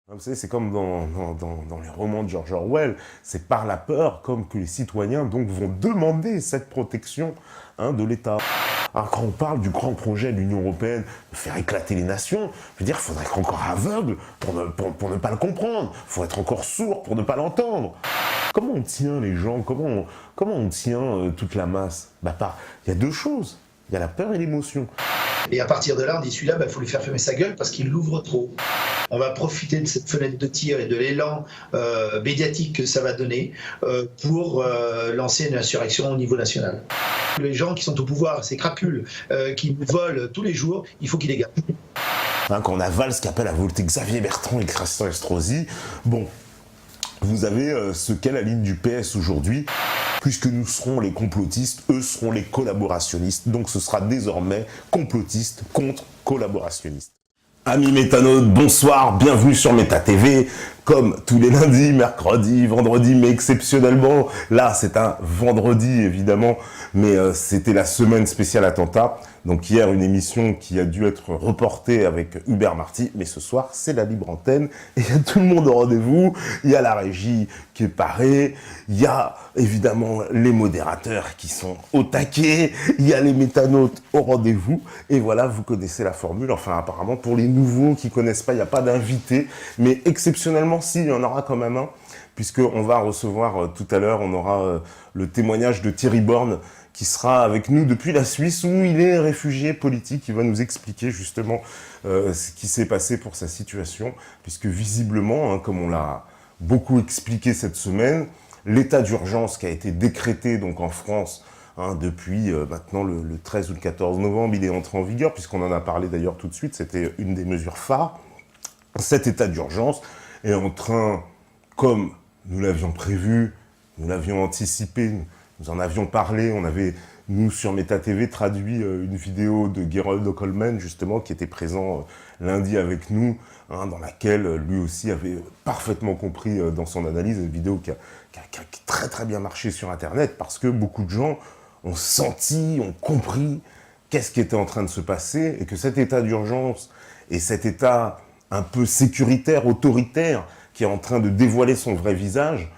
Vous savez, c'est comme dans les romans de George Orwell, c'est par la peur comme que les citoyens donc vont demander cette protection de l'État. Alors, quand on parle du grand projet de l'Union européenne, de faire éclater les nations, je veux dire, il faudrait être encore aveugle pour ne pas le comprendre. Il faut être encore sourd pour ne pas l'entendre. Comment on tient les gens? Comment on tient toute la masse? Il y a deux choses. Il y a la peur et l'émotion. Et à partir de là, on dit celui-là, il faut lui faire fermer sa gueule parce qu'il l'ouvre trop. On va profiter de cette fenêtre de tir et de l'élan médiatique que ça va donner pour lancer une insurrection au niveau national. Les gens qui sont au pouvoir, ces crapules qui nous volent tous les jours, il faut qu'ils les gardent. Quand on avale ce qu'appelle à voter Xavier Bertrand et Christian Estrosi, bon, vous avez ce qu'est la ligne du PS aujourd'hui, puisque nous serons les complotistes, eux seront les collaborationnistes, donc ce sera désormais complotiste contre collaborationniste. Amis métanautes, bonsoir, bienvenue sur Méta TV, comme tous les lundis, mercredis, vendredis, mais exceptionnellement, là c'est un vendredi évidemment, mais c'était la semaine spéciale attentat, donc hier une émission qui a dû être reportée avec Hubert Marty, mais ce soir c'est la libre antenne, et il y a tout le monde au rendez-vous, il y a la régie qui est parée, il y a évidemment les modérateurs qui sont au taquet, il y a les métanautes au rendez-vous, et voilà, vous connaissez la formule, enfin apparemment pour les nouveaux qui connaissent pas, il n'y a pas d'invité, mais exceptionnellement si, il y en aura quand même un, puisqu'on va recevoir tout à l'heure, on aura le témoignage de Thierry Borne, qui sera avec nous depuis la Suisse, où il est réfugié politique. Il va nous expliquer justement ce qui s'est passé pour sa situation, puisque visiblement, comme on l'a beaucoup expliqué cette semaine, l'état d'urgence qui a été décrété donc en France depuis maintenant le 13 ou le 14 novembre, il est entré en vigueur, puisqu'on en a parlé d'ailleurs tout de suite, c'était une des mesures phares. Cet état d'urgence est en train, comme nous l'avions prévu, nous l'avions anticipé, nous en avions parlé, on avait, nous, sur Méta TV, traduit une vidéo de Gerold Coleman, justement, qui était présent lundi avec nous, dans laquelle lui aussi avait parfaitement compris dans son analyse, une vidéo qui a très très bien marché sur Internet, parce que beaucoup de gens ont senti, ont compris qu'est-ce qui était en train de se passer, et que cet état d'urgence et cet état un peu sécuritaire, autoritaire, qui est en train de dévoiler son vrai visage,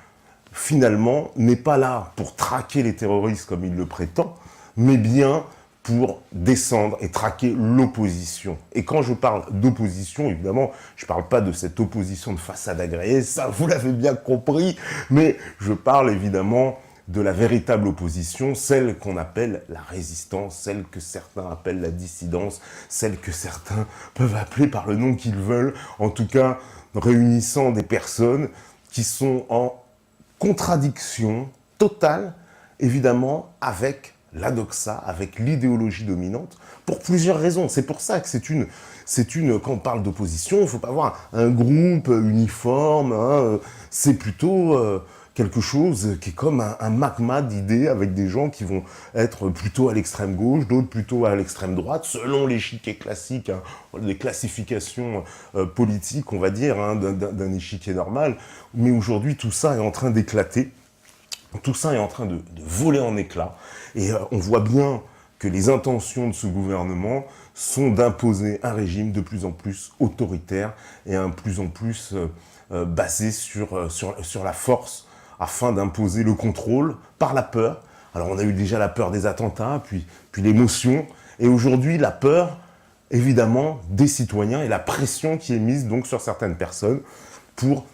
finalement, n'est pas là pour traquer les terroristes comme il le prétend, mais bien pour descendre et traquer l'opposition. Et quand je parle d'opposition, évidemment, je ne parle pas de cette opposition de façade agréée, ça vous l'avez bien compris, mais je parle évidemment de la véritable opposition, celle qu'on appelle la résistance, celle que certains appellent la dissidence, celle que certains peuvent appeler par le nom qu'ils veulent, en tout cas réunissant des personnes qui sont en contradiction totale, évidemment, avec la doxa, avec l'idéologie dominante, pour plusieurs raisons. C'est pour ça que quand on parle d'opposition, il ne faut pas avoir un groupe uniforme, c'est plutôt quelque chose qui est comme un magma d'idées avec des gens qui vont être plutôt à l'extrême gauche, d'autres plutôt à l'extrême droite, selon l'échiquier classique, des classifications politiques, on va dire, d'un échiquier normal. Mais aujourd'hui, tout ça est en train d'éclater, tout ça est en train de voler en éclats, et on voit bien que les intentions de ce gouvernement sont d'imposer un régime de plus en plus autoritaire et un plus en plus basé sur la force, afin d'imposer le contrôle par la peur. Alors on a eu déjà la peur des attentats, puis l'émotion, et aujourd'hui la peur, évidemment, des citoyens et la pression qui est mise donc sur certaines personnes pour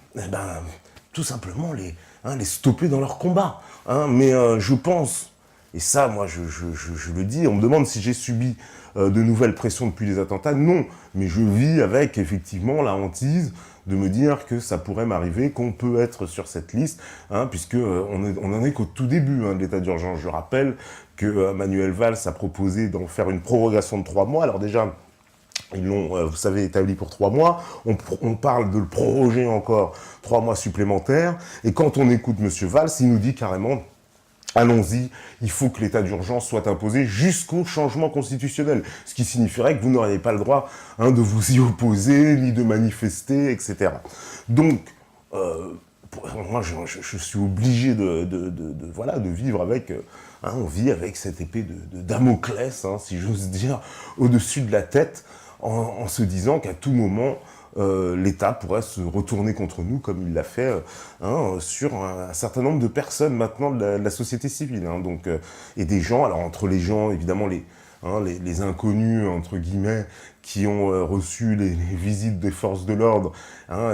tout simplement les stopper dans leur combat. Mais je pense, et ça moi je le dis, on me demande si j'ai subi de nouvelles pressions depuis les attentats, non, mais je vis avec effectivement la hantise de me dire que ça pourrait m'arriver, qu'on peut être sur cette liste, puisque on en est qu'au tout début de l'état d'urgence. Je rappelle que Manuel Valls a proposé d'en faire une prorogation de 3 mois. Alors déjà, ils l'ont, vous savez, établi pour 3 mois. On parle de le proroger encore 3 mois supplémentaires. Et quand on écoute M. Valls, il nous dit carrément: allons-y, il faut que l'état d'urgence soit imposé jusqu'au changement constitutionnel. Ce qui signifierait que vous n'auriez pas le droit de vous y opposer, ni de manifester, etc. Donc, moi, je suis obligé de vivre avec... on vit avec cette épée de Damoclès, si j'ose dire, au-dessus de la tête, en se disant qu'à tout moment, l'État pourrait se retourner contre nous, comme il l'a fait sur un certain nombre de personnes maintenant de la société civile. Donc, et des gens, alors entre les gens, évidemment, les inconnus, entre guillemets, qui ont reçu les visites des forces de l'ordre,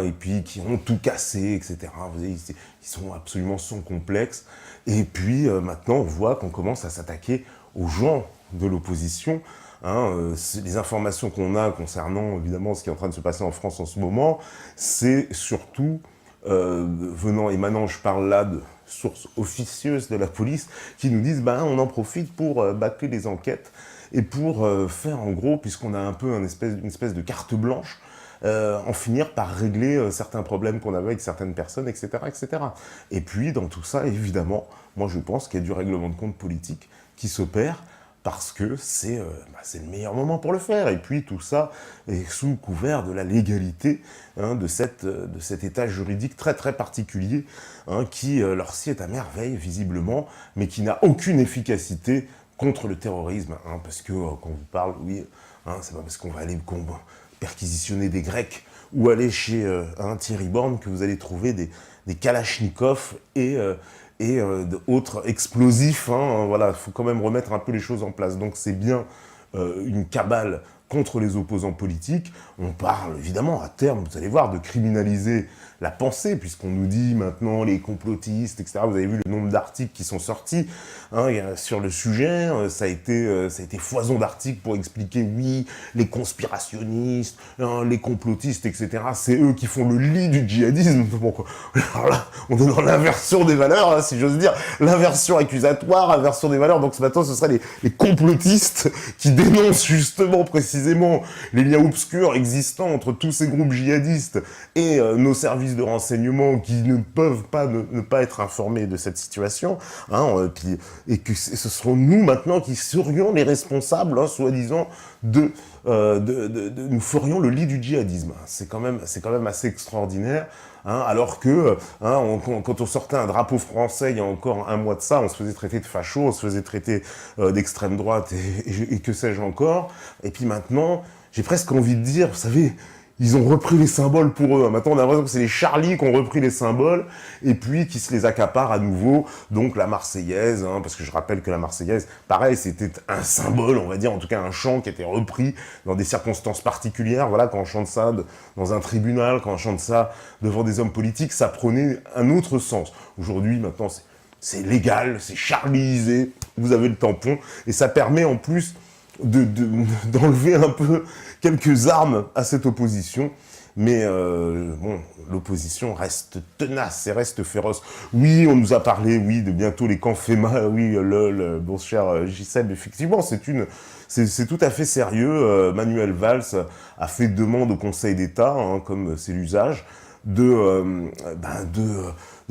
et puis qui ont tout cassé, etc. Vous voyez, ils sont absolument sans complexe. Et puis maintenant, on voit qu'on commence à s'attaquer aux gens de l'opposition. Les informations qu'on a concernant, évidemment, ce qui est en train de se passer en France en ce moment, c'est surtout émanant, je parle là de sources officieuses de la police, qui nous disent, on en profite pour bâcler les enquêtes et pour faire, en gros, puisqu'on a un peu une espèce de carte blanche, en finir par régler certains problèmes qu'on avait avec certaines personnes, etc., etc. Et puis, dans tout ça, évidemment, moi je pense qu'il y a du règlement de compte politique qui s'opère, parce que c'est le meilleur moment pour le faire. Et puis tout ça est sous couvert de la légalité de cet état juridique très très particulier, qui leur sied à merveille visiblement, mais qui n'a aucune efficacité contre le terrorisme. Parce que quand on vous parle, oui, c'est pas parce qu'on va aller perquisitionner des Grecs ou aller chez Thierry Borne que vous allez trouver des kalachnikovs et d'autres explosifs. Voilà, il faut quand même remettre un peu les choses en place. Donc c'est bien une cabale contre les opposants politiques. On parle évidemment à terme, vous allez voir, de criminaliser la pensée, puisqu'on nous dit maintenant les complotistes, etc. Vous avez vu le nombre d'articles qui sont sortis sur le sujet. Ça a été foison d'articles pour expliquer, oui, les conspirationnistes, les complotistes, etc. C'est eux qui font le lit du djihadisme. Bon, alors là, on est dans l'inversion des valeurs, si j'ose dire, l'inversion accusatoire, inversion des valeurs. Donc ce matin, ce seraient les complotistes qui dénoncent justement précisément les liens obscurs existants entre tous ces groupes djihadistes et nos services de renseignement qui ne peuvent pas ne pas être informés de cette situation, et que ce seront nous maintenant qui serions les responsables, soi-disant, nous ferions le lit du djihadisme. C'est quand même assez extraordinaire. Alors que quand on sortait un drapeau français il y a encore un mois de ça, on se faisait traiter de facho, on se faisait traiter d'extrême droite et que sais-je encore. Et puis maintenant, j'ai presque envie de dire, vous savez, ils ont repris les symboles pour eux. Maintenant, on a l'impression que c'est les Charlie qui ont repris les symboles et puis qui se les accaparent à nouveau. Donc la Marseillaise, parce que je rappelle que la Marseillaise, pareil, c'était un symbole, on va dire, en tout cas un chant qui était repris dans des circonstances particulières. Voilà, quand on chante ça dans un tribunal, quand on chante ça devant des hommes politiques, ça prenait un autre sens. Aujourd'hui, maintenant, c'est légal, c'est charlisé, vous avez le tampon, et ça permet en plus d'enlever un peu quelques armes à cette opposition. Mais l'opposition reste tenace et reste féroce. Oui, on nous a parlé, oui, de bientôt les camps FEMA, oui, bon cher Gisèle, effectivement, c'est tout à fait sérieux. Manuel Valls a fait demande au Conseil d'État, comme c'est l'usage, de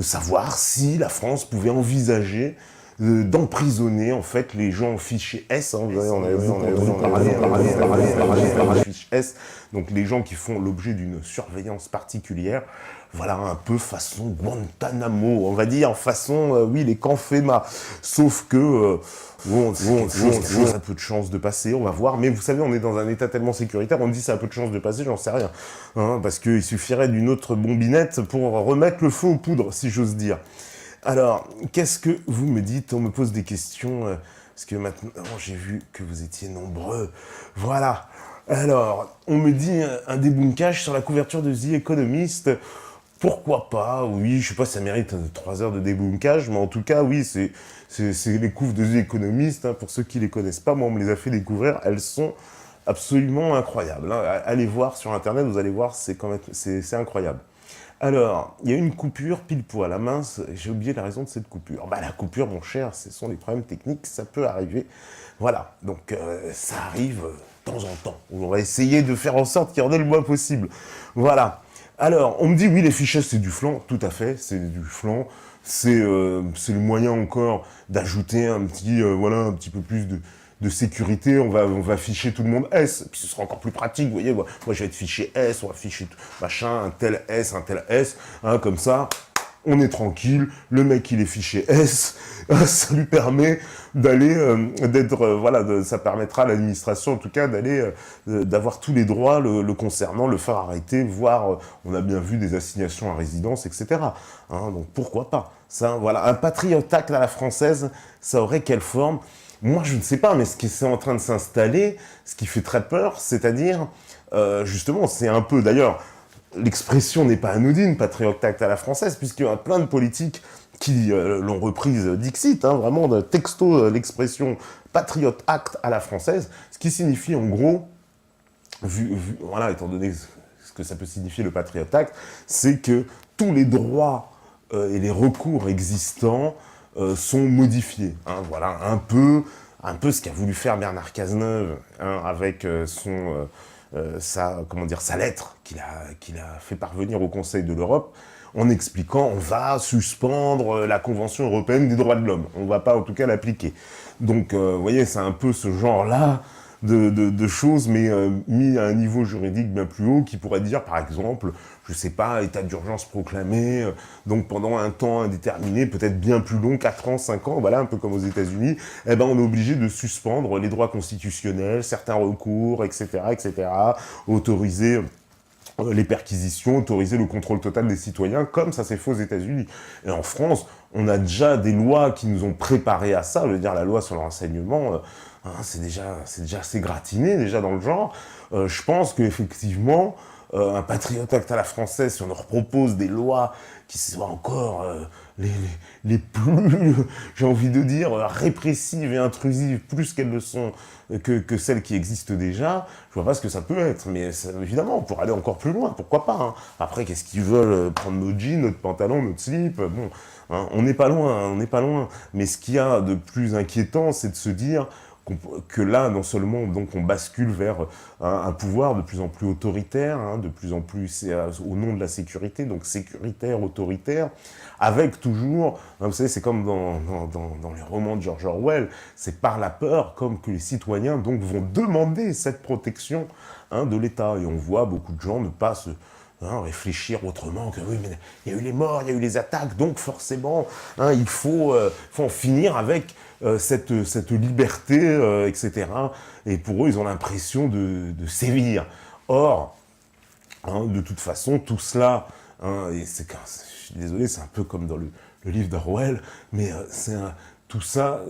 savoir si la France pouvait envisager d'emprisonner en fait les gens en fichier S, vous voyez, on avait fiche S, donc les gens qui font l'objet d'une surveillance particulière, voilà, un peu façon Guantanamo, on va dire, façon, oui, les camps FEMA, sauf que ça a peu de chance de passer, on va voir, mais vous savez, on est dans un état tellement sécuritaire, on me dit ça a peu de chance de passer, j'en sais rien, parce qu'il suffirait d'une autre bombinette pour remettre le feu aux poudres, si j'ose dire. Alors, qu'est-ce que vous me dites? On me pose des questions, parce que maintenant, j'ai vu que vous étiez nombreux. Voilà. Alors, on me dit un débunkage sur la couverture de The Economist. Pourquoi pas? Oui, je sais pas si ça mérite 3 heures de débunkage, mais en tout cas, oui, c'est les couves de The Economist. Pour ceux qui les connaissent pas, moi, on me les a fait découvrir. Elles sont absolument incroyables. Allez voir sur Internet, vous allez voir, c'est incroyable. Alors, il y a une coupure pile poil. La mince, j'ai oublié la raison de cette coupure. La coupure, mon cher, ce sont des problèmes techniques, ça peut arriver. Voilà, donc ça arrive de temps en temps. On va essayer de faire en sorte qu'il y en ait le moins possible. Voilà. Alors, on me dit, oui, les fichiers, c'est du flan. Tout à fait, c'est du flan. C'est le moyen encore d'ajouter un petit peu plus de sécurité, on va ficher tout le monde S, puis ce sera encore plus pratique, vous voyez, moi je vais être fiché S, on va ficher machin, un tel S, comme ça, on est tranquille, le mec il est fiché S, ça lui permet d'aller, ça permettra à l'administration en tout cas d'avoir tous les droits le concernant, le faire arrêter, voire, on a bien vu des assignations à résidence, etc. Hein, donc pourquoi pas ça, voilà, un Patriot Act à la française, ça aurait quelle forme? Moi je ne sais pas, mais ce qui est en train de s'installer, ce qui fait très peur, c'est-à-dire, justement, c'est un peu, d'ailleurs, l'expression n'est pas anodine, Patriot Act à la française, puisqu'il y a plein de politiques qui l'ont reprise Dixit, hein, vraiment de texto l'expression Patriot Act à la française, ce qui signifie en gros, voilà, étant donné ce que ça peut signifier le Patriot Act, c'est que tous les droits et les recours existants sont modifiés. Hein, voilà, un peu ce qu'a voulu faire Bernard Cazeneuve hein, avec sa lettre qu'il a fait parvenir au Conseil de l'Europe, en expliquant on va suspendre la Convention européenne des droits de l'homme. On ne va pas en tout cas l'appliquer. Donc, vous voyez, c'est un peu ce genre-là de choses, mais mis à un niveau juridique bien plus haut, qui pourrait dire, par exemple, je sais pas, état d'urgence proclamé, donc pendant un temps indéterminé, peut-être bien plus long, 4 ans, 5 ans, voilà, un peu comme aux États-Unis, eh ben on est obligé de suspendre les droits constitutionnels, certains recours, etc., autoriser les perquisitions, autoriser le contrôle total des citoyens, comme ça s'est fait aux États-Unis. Et en France, on a déjà des lois qui nous ont préparés à ça, je veux dire, la loi sur le renseignement, c'est déjà assez gratiné, déjà dans le genre. Je pense qu'effectivement, un Patriot Act à la française, si on leur propose des lois qui soient encore les plus, j'ai envie de dire, répressives et intrusives, plus qu'elles le sont, que celles qui existent déjà, je vois pas ce que ça peut être. Mais ça, évidemment, on pourrait aller encore plus loin, pourquoi pas. Hein. Après, qu'est-ce qu'ils veulent prendre nos jeans, notre pantalon, notre slip, bon, hein, on n'est pas loin. Mais ce qu'il y a de plus inquiétant, c'est de se dire que là, non seulement donc on bascule vers un pouvoir de plus en plus autoritaire, hein, de plus en plus au nom de la sécurité, donc sécuritaire, autoritaire, avec toujours, hein, vous savez, c'est comme dans les romans de George Orwell, c'est par la peur comme que les citoyens donc vont demander cette protection hein, de l'État. Et on voit beaucoup de gens ne pas se réfléchir autrement que oui, mais il y a eu les morts, il y a eu les attaques, donc forcément, hein, il faut en finir avec cette liberté, etc. Et pour eux, ils ont l'impression de sévir. Or, hein, de toute façon, tout cela, hein, et je suis désolé, c'est un peu comme dans le livre d'Orwell, mais tout ça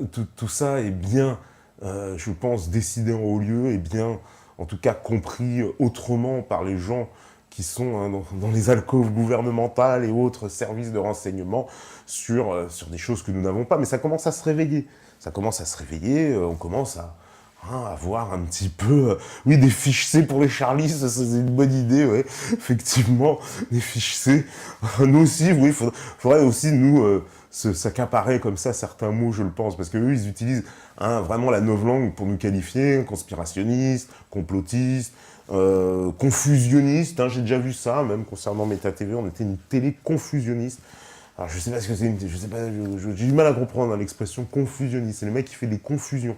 est bien, je pense, décidé en haut lieu, et bien, en tout cas, compris autrement par les gens qui sont hein, dans les alcôves gouvernementales et autres services de renseignement sur des choses que nous n'avons pas. Mais ça commence à se réveiller. On commence à avoir un petit peu... oui, des fiches C pour les Charlies, ça c'est une bonne idée, ouais. Effectivement, des fiches C. Nous aussi, oui, faudrait aussi nous s'accaparer comme ça certains mots, je le pense, parce qu'eux, ils utilisent vraiment la novlangue pour nous qualifier, conspirationnistes, complotistes, confusionniste, hein, j'ai déjà vu ça, même concernant Meta TV, on était une télé confusionniste. Alors je sais pas ce que c'est, j'ai du mal à comprendre hein, l'expression confusionniste, c'est le mec qui fait des confusions.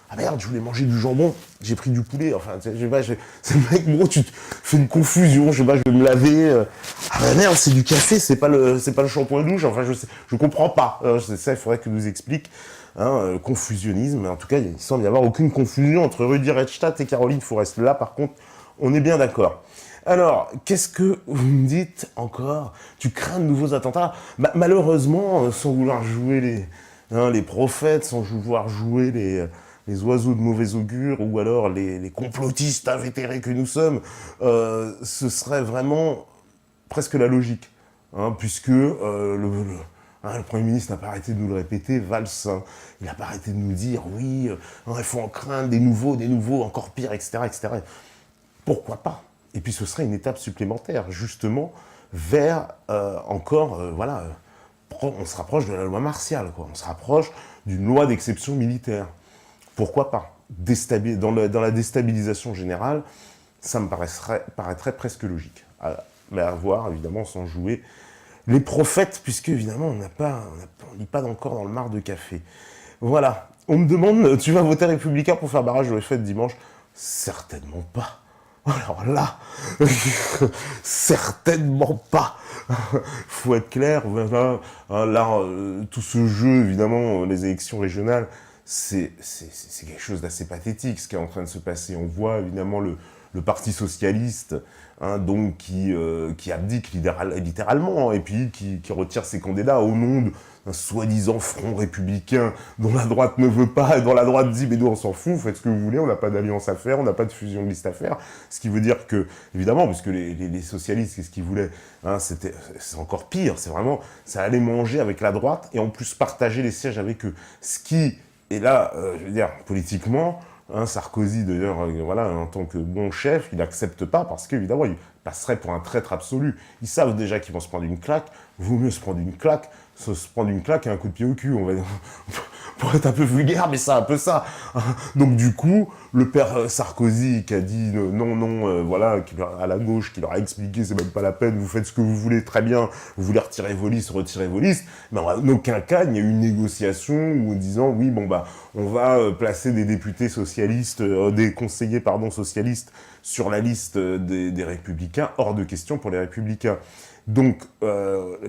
Ah merde, je voulais manger du jambon, j'ai pris du poulet, enfin, je sais pas, c'est le mec, gros, tu fais une confusion, je sais pas, je vais me laver, ah bah merde, c'est du café, c'est pas le shampoing douche, enfin, je comprends pas, c'est ça, il faudrait que nous explique. Hein, confusionnisme, en tout cas, il semble y avoir aucune confusion entre Rudi Reichstadt et Caroline Fourest. Là, par contre, on est bien d'accord. Alors, qu'est-ce que vous me dites encore? Tu crains de nouveaux attentats? Malheureusement, sans vouloir jouer les prophètes, sans vouloir jouer les oiseaux de mauvais augure, ou alors les complotistes invétérés que nous sommes, ce serait vraiment presque la logique. Hein, puisque le Premier ministre n'a pas arrêté de nous le répéter, Valls, hein, il n'a pas arrêté de nous dire, oui, il faut en craindre des nouveaux, encore pires, etc., etc. Pourquoi pas? Et puis ce serait une étape supplémentaire, justement, vers on se rapproche de la loi martiale, quoi. On se rapproche d'une loi d'exception militaire. Pourquoi pas? Dans la déstabilisation générale, ça me paraîtrait presque logique. Mais à voir, évidemment, sans jouer les prophètes, puisque évidemment, on ne lit pas encore dans le mar de café. Voilà. On me demande, tu vas voter républicain pour faire barrage au FN dimanche? Certainement pas. Alors là, certainement pas. Faut être clair, voilà. Là, tout ce jeu, évidemment, les élections régionales, c'est quelque chose d'assez pathétique, ce qui est en train de se passer. On voit évidemment le Parti socialiste, donc qui abdique littéralement, et puis qui retire ses candidats au nom d'un soi-disant front républicain dont la droite ne veut pas, et dont la droite dit, mais nous on s'en fout, faites ce que vous voulez, on n'a pas d'alliance à faire, on n'a pas de fusion de liste à faire. Ce qui veut dire que, évidemment, puisque les socialistes, qu'est-ce qu'ils voulaient, c'est encore pire, c'est vraiment, ça allait manger avec la droite, et en plus partager les sièges avec eux. Ce qui, et là, je veux dire, politiquement, Sarkozy, d'ailleurs, voilà, en tant que bon chef, il n'accepte pas parce qu'évidemment, il passerait pour un traître absolu. Ils savent déjà qu'ils vont se prendre une claque. Vaut mieux se prendre une claque et un coup de pied au cul. On va pour être un peu vulgaire, mais c'est un peu ça. Donc du coup, le père Sarkozy qui a dit non, voilà, à la gauche, qui leur a expliqué, c'est même pas la peine, vous faites ce que vous voulez, très bien, vous voulez retirer vos listes, retirez vos listes, mais en aucun cas, il y a eu une négociation en disant, oui, bon bah, on va placer des députés socialistes, des conseillers, pardon, socialistes sur la liste des Républicains, hors de question pour les Républicains. Donc,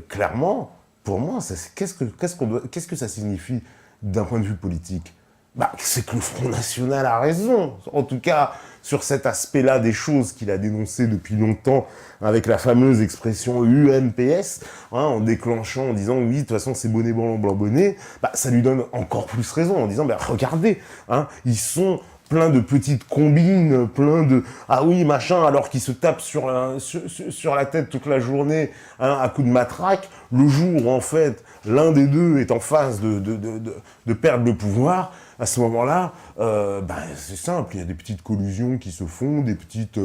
clairement, pour moi, qu'est-ce que ça signifie d'un point de vue politique? Bah, c'est que le Front National a raison, en tout cas sur cet aspect-là des choses qu'il a dénoncé depuis longtemps avec la fameuse expression UMPS, en déclenchant, en disant oui, de toute façon c'est bonnet blanc blanc bonnet, bah, ça lui donne encore plus raison en disant bah, regardez, ils sont plein de petites combines, plein de ah oui machin, alors qu'ils se tapent sur la tête toute la journée à coups de matraque, le jour où en fait l'un des deux est en phase de perdre le pouvoir, à ce moment-là, c'est simple, il y a des petites collusions qui se font, des petites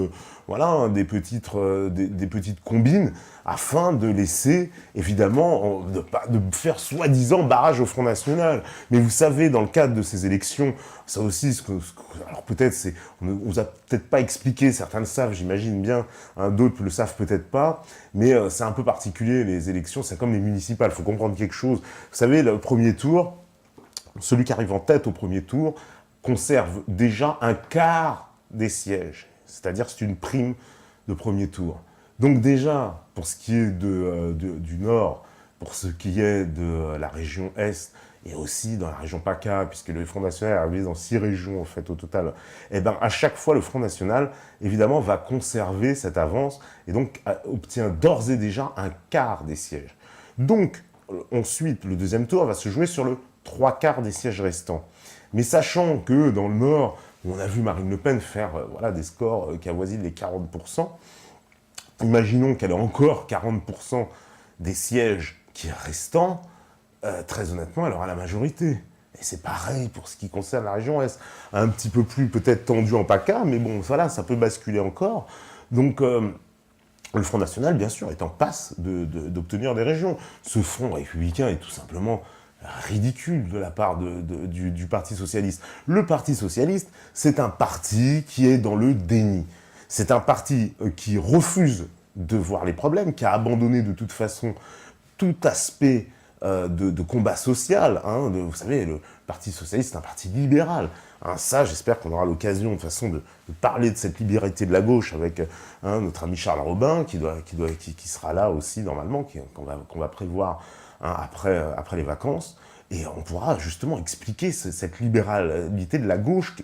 combines, afin de laisser, évidemment, de faire soi-disant barrage au Front National. Mais vous savez, dans le cadre de ces élections, ça aussi, alors peut-être, on ne vous a peut-être pas expliqué, certains le savent, j'imagine bien, d'autres le savent peut-être pas, mais c'est un peu particulier, les élections, c'est comme les municipales, il faut comprendre quelque chose. Vous savez, le premier tour, celui qui arrive en tête au premier tour conserve déjà un quart des sièges. C'est-à-dire c'est une prime de premier tour. Donc déjà, pour ce qui est du Nord, pour ce qui est de la région Est, et aussi dans la région PACA, puisque le Front National est arrivé dans 6 régions en fait au total, et ben à chaque fois le Front National, évidemment, va conserver cette avance, et donc obtient d'ores et déjà un quart des sièges. Donc, ensuite, le deuxième tour va se jouer sur le 3/4 des sièges restants. Mais sachant que dans le Nord, où on a vu Marine Le Pen faire des scores qui avoisinent les 40%, imaginons qu'elle ait encore 40% des sièges qui est restant, très honnêtement, elle aura la majorité. Et c'est pareil pour ce qui concerne la région Est. Un petit peu plus peut-être tendu en PACA, mais bon, voilà, ça peut basculer encore. Donc, le Front National, bien sûr, est en passe d'obtenir des régions. Ce Front républicain est tout simplement ridicule de la part du Parti Socialiste. Le Parti Socialiste, c'est un parti qui est dans le déni. C'est un parti qui refuse de voir les problèmes, qui a abandonné de toute façon tout aspect de combat social. Vous savez, le Parti Socialiste, c'est un parti libéral. Ça, j'espère qu'on aura l'occasion de toute façon de parler de cette libéralité de la gauche avec notre ami Charles Robin, qui sera là aussi normalement, qu'on va prévoir après les vacances, et on pourra justement expliquer cette libéralité de la gauche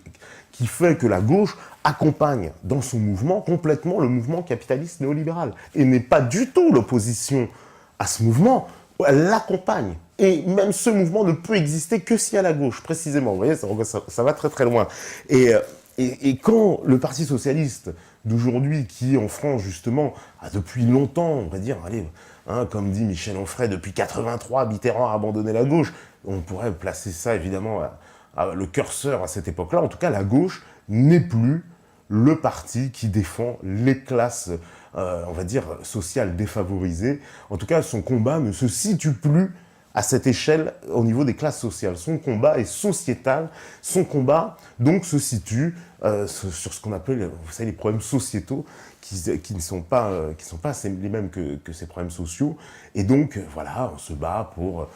qui fait que la gauche accompagne dans son mouvement complètement le mouvement capitaliste néolibéral, et n'est pas du tout l'opposition à ce mouvement, elle l'accompagne. Et même ce mouvement ne peut exister que si à la gauche, précisément. Vous voyez, ça va très très loin. Et quand le Parti Socialiste d'aujourd'hui, qui en France justement a depuis longtemps, on va dire, allez, comme dit Michel Onfray, depuis 83, Mitterrand a abandonné la gauche, on pourrait placer ça évidemment, le curseur à cette époque-là. En tout cas, la gauche n'est plus le parti qui défend les classes, on va dire, sociales défavorisées. En tout cas, son combat ne se situe plus à cette échelle au niveau des classes sociales. Son combat est sociétal, son combat donc se situe sur ce qu'on appelle, vous savez, les problèmes sociétaux qui ne sont pas les mêmes que ces problèmes sociaux. Et donc, voilà, on se bat pour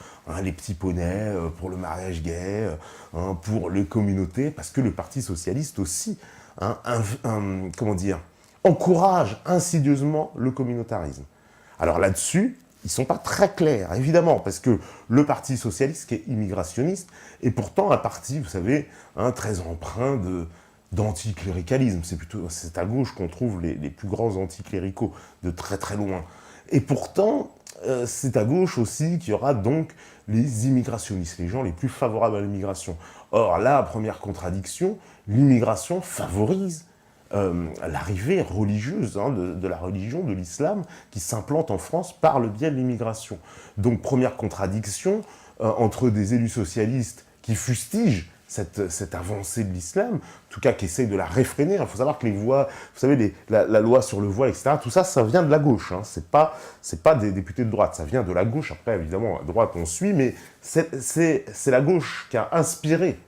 les petits poneys, pour le mariage gay, pour les communautés, parce que le Parti Socialiste aussi, comment dire, encouragent insidieusement le communautarisme. Alors là-dessus, ils ne sont pas très clairs, évidemment, parce que le Parti socialiste, qui est immigrationniste, est pourtant un parti, vous savez, très empreint d'anticléricalisme. C'est à gauche qu'on trouve les plus grands anticléricaux, de très très loin. Et pourtant, c'est à gauche aussi qu'il y aura donc les immigrationnistes, les gens les plus favorables à l'immigration. Or, là, première contradiction, l'immigration favorise l'arrivée religieuse de la religion, de l'islam, qui s'implante en France par le biais de l'immigration. Donc, première contradiction entre des élus socialistes qui fustigent cette avancée de l'islam, en tout cas qui essayent de la réfréner. Il faut savoir que les voix, vous savez, la loi sur le voile, etc., tout ça, ça vient de la gauche. C'est pas des députés de droite, ça vient de la gauche. Après, évidemment, à droite, on suit, mais c'est la gauche qui a inspiré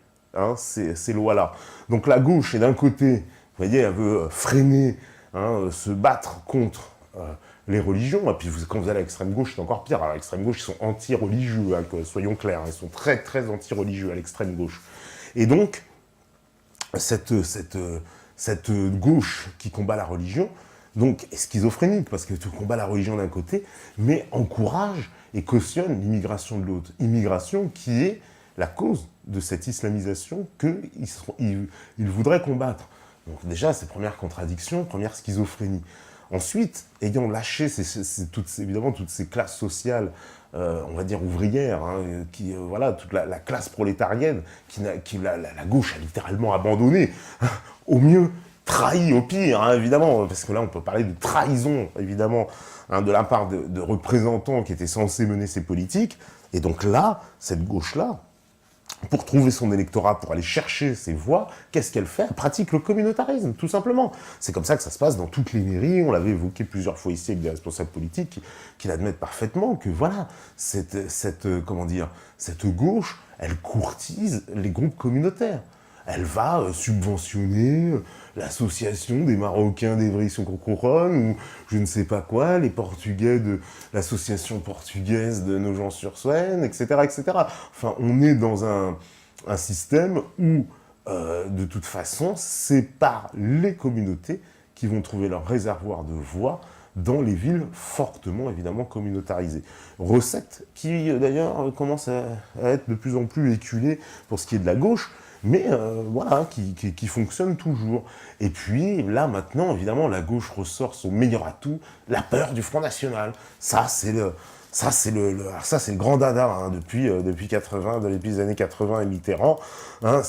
ces lois-là. Donc la gauche est d'un côté, vous voyez, elle veut freiner, se battre contre les religions, et puis quand vous allez à l'extrême gauche, c'est encore pire. À l'extrême gauche, ils sont anti-religieux, soyons clairs, ils sont très très anti-religieux à l'extrême gauche. Et donc, cette gauche qui combat la religion, donc est schizophrénique, parce que tu combats la religion d'un côté, mais encourage et cautionne l'immigration de l'autre. Immigration qui est la cause de cette islamisation qu'ils voudraient combattre. Donc déjà, c'est première contradiction, première schizophrénie. Ensuite, ayant lâché évidemment toutes ces classes sociales, on va dire ouvrières, toute la classe prolétarienne, la gauche a littéralement abandonné, au mieux trahi, au pire, évidemment, parce que là on peut parler de trahison, évidemment, de la part de représentants qui étaient censés mener ces politiques, et donc là, cette gauche-là, pour trouver son électorat, pour aller chercher ses voix, qu'est-ce qu'elle fait? Elle pratique le communautarisme, tout simplement. C'est comme ça que ça se passe dans toutes les mairies. On l'avait évoqué plusieurs fois ici avec des responsables politiques qui l'admettent parfaitement, que voilà, cette gauche, elle courtise les groupes communautaires. Elle va subventionner l'association des Marocains d'Evry-sur-Couronne, ou je ne sais pas quoi, les Portugais de l'association portugaise de Nogent-sur-Seine, etc., etc. Enfin, on est dans un système où, de toute façon, c'est par les communautés qui vont trouver leur réservoir de voix dans les villes fortement, évidemment, communautarisées. Recette qui, d'ailleurs, commence à être de plus en plus éculée pour ce qui est de la gauche, mais qui fonctionne toujours. Et puis, là, maintenant, évidemment, la gauche ressort son meilleur atout, la peur du Front National. Ça, c'est le grand dada, depuis 80, depuis les années 80 et Mitterrand. On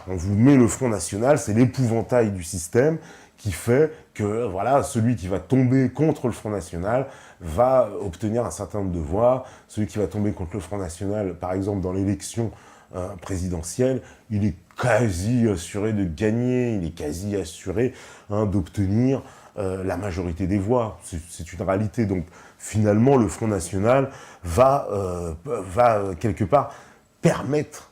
vous met le Front National, c'est l'épouvantail du système qui fait que, celui qui va tomber contre le Front National va obtenir un certain nombre de voix. Celui qui va tomber contre le Front National, par exemple, dans l'élection présidentielle, il est quasi assuré de gagner, il est quasi assuré d'obtenir la majorité des voix. C'est une réalité. Donc finalement, le Front National va quelque part permettre,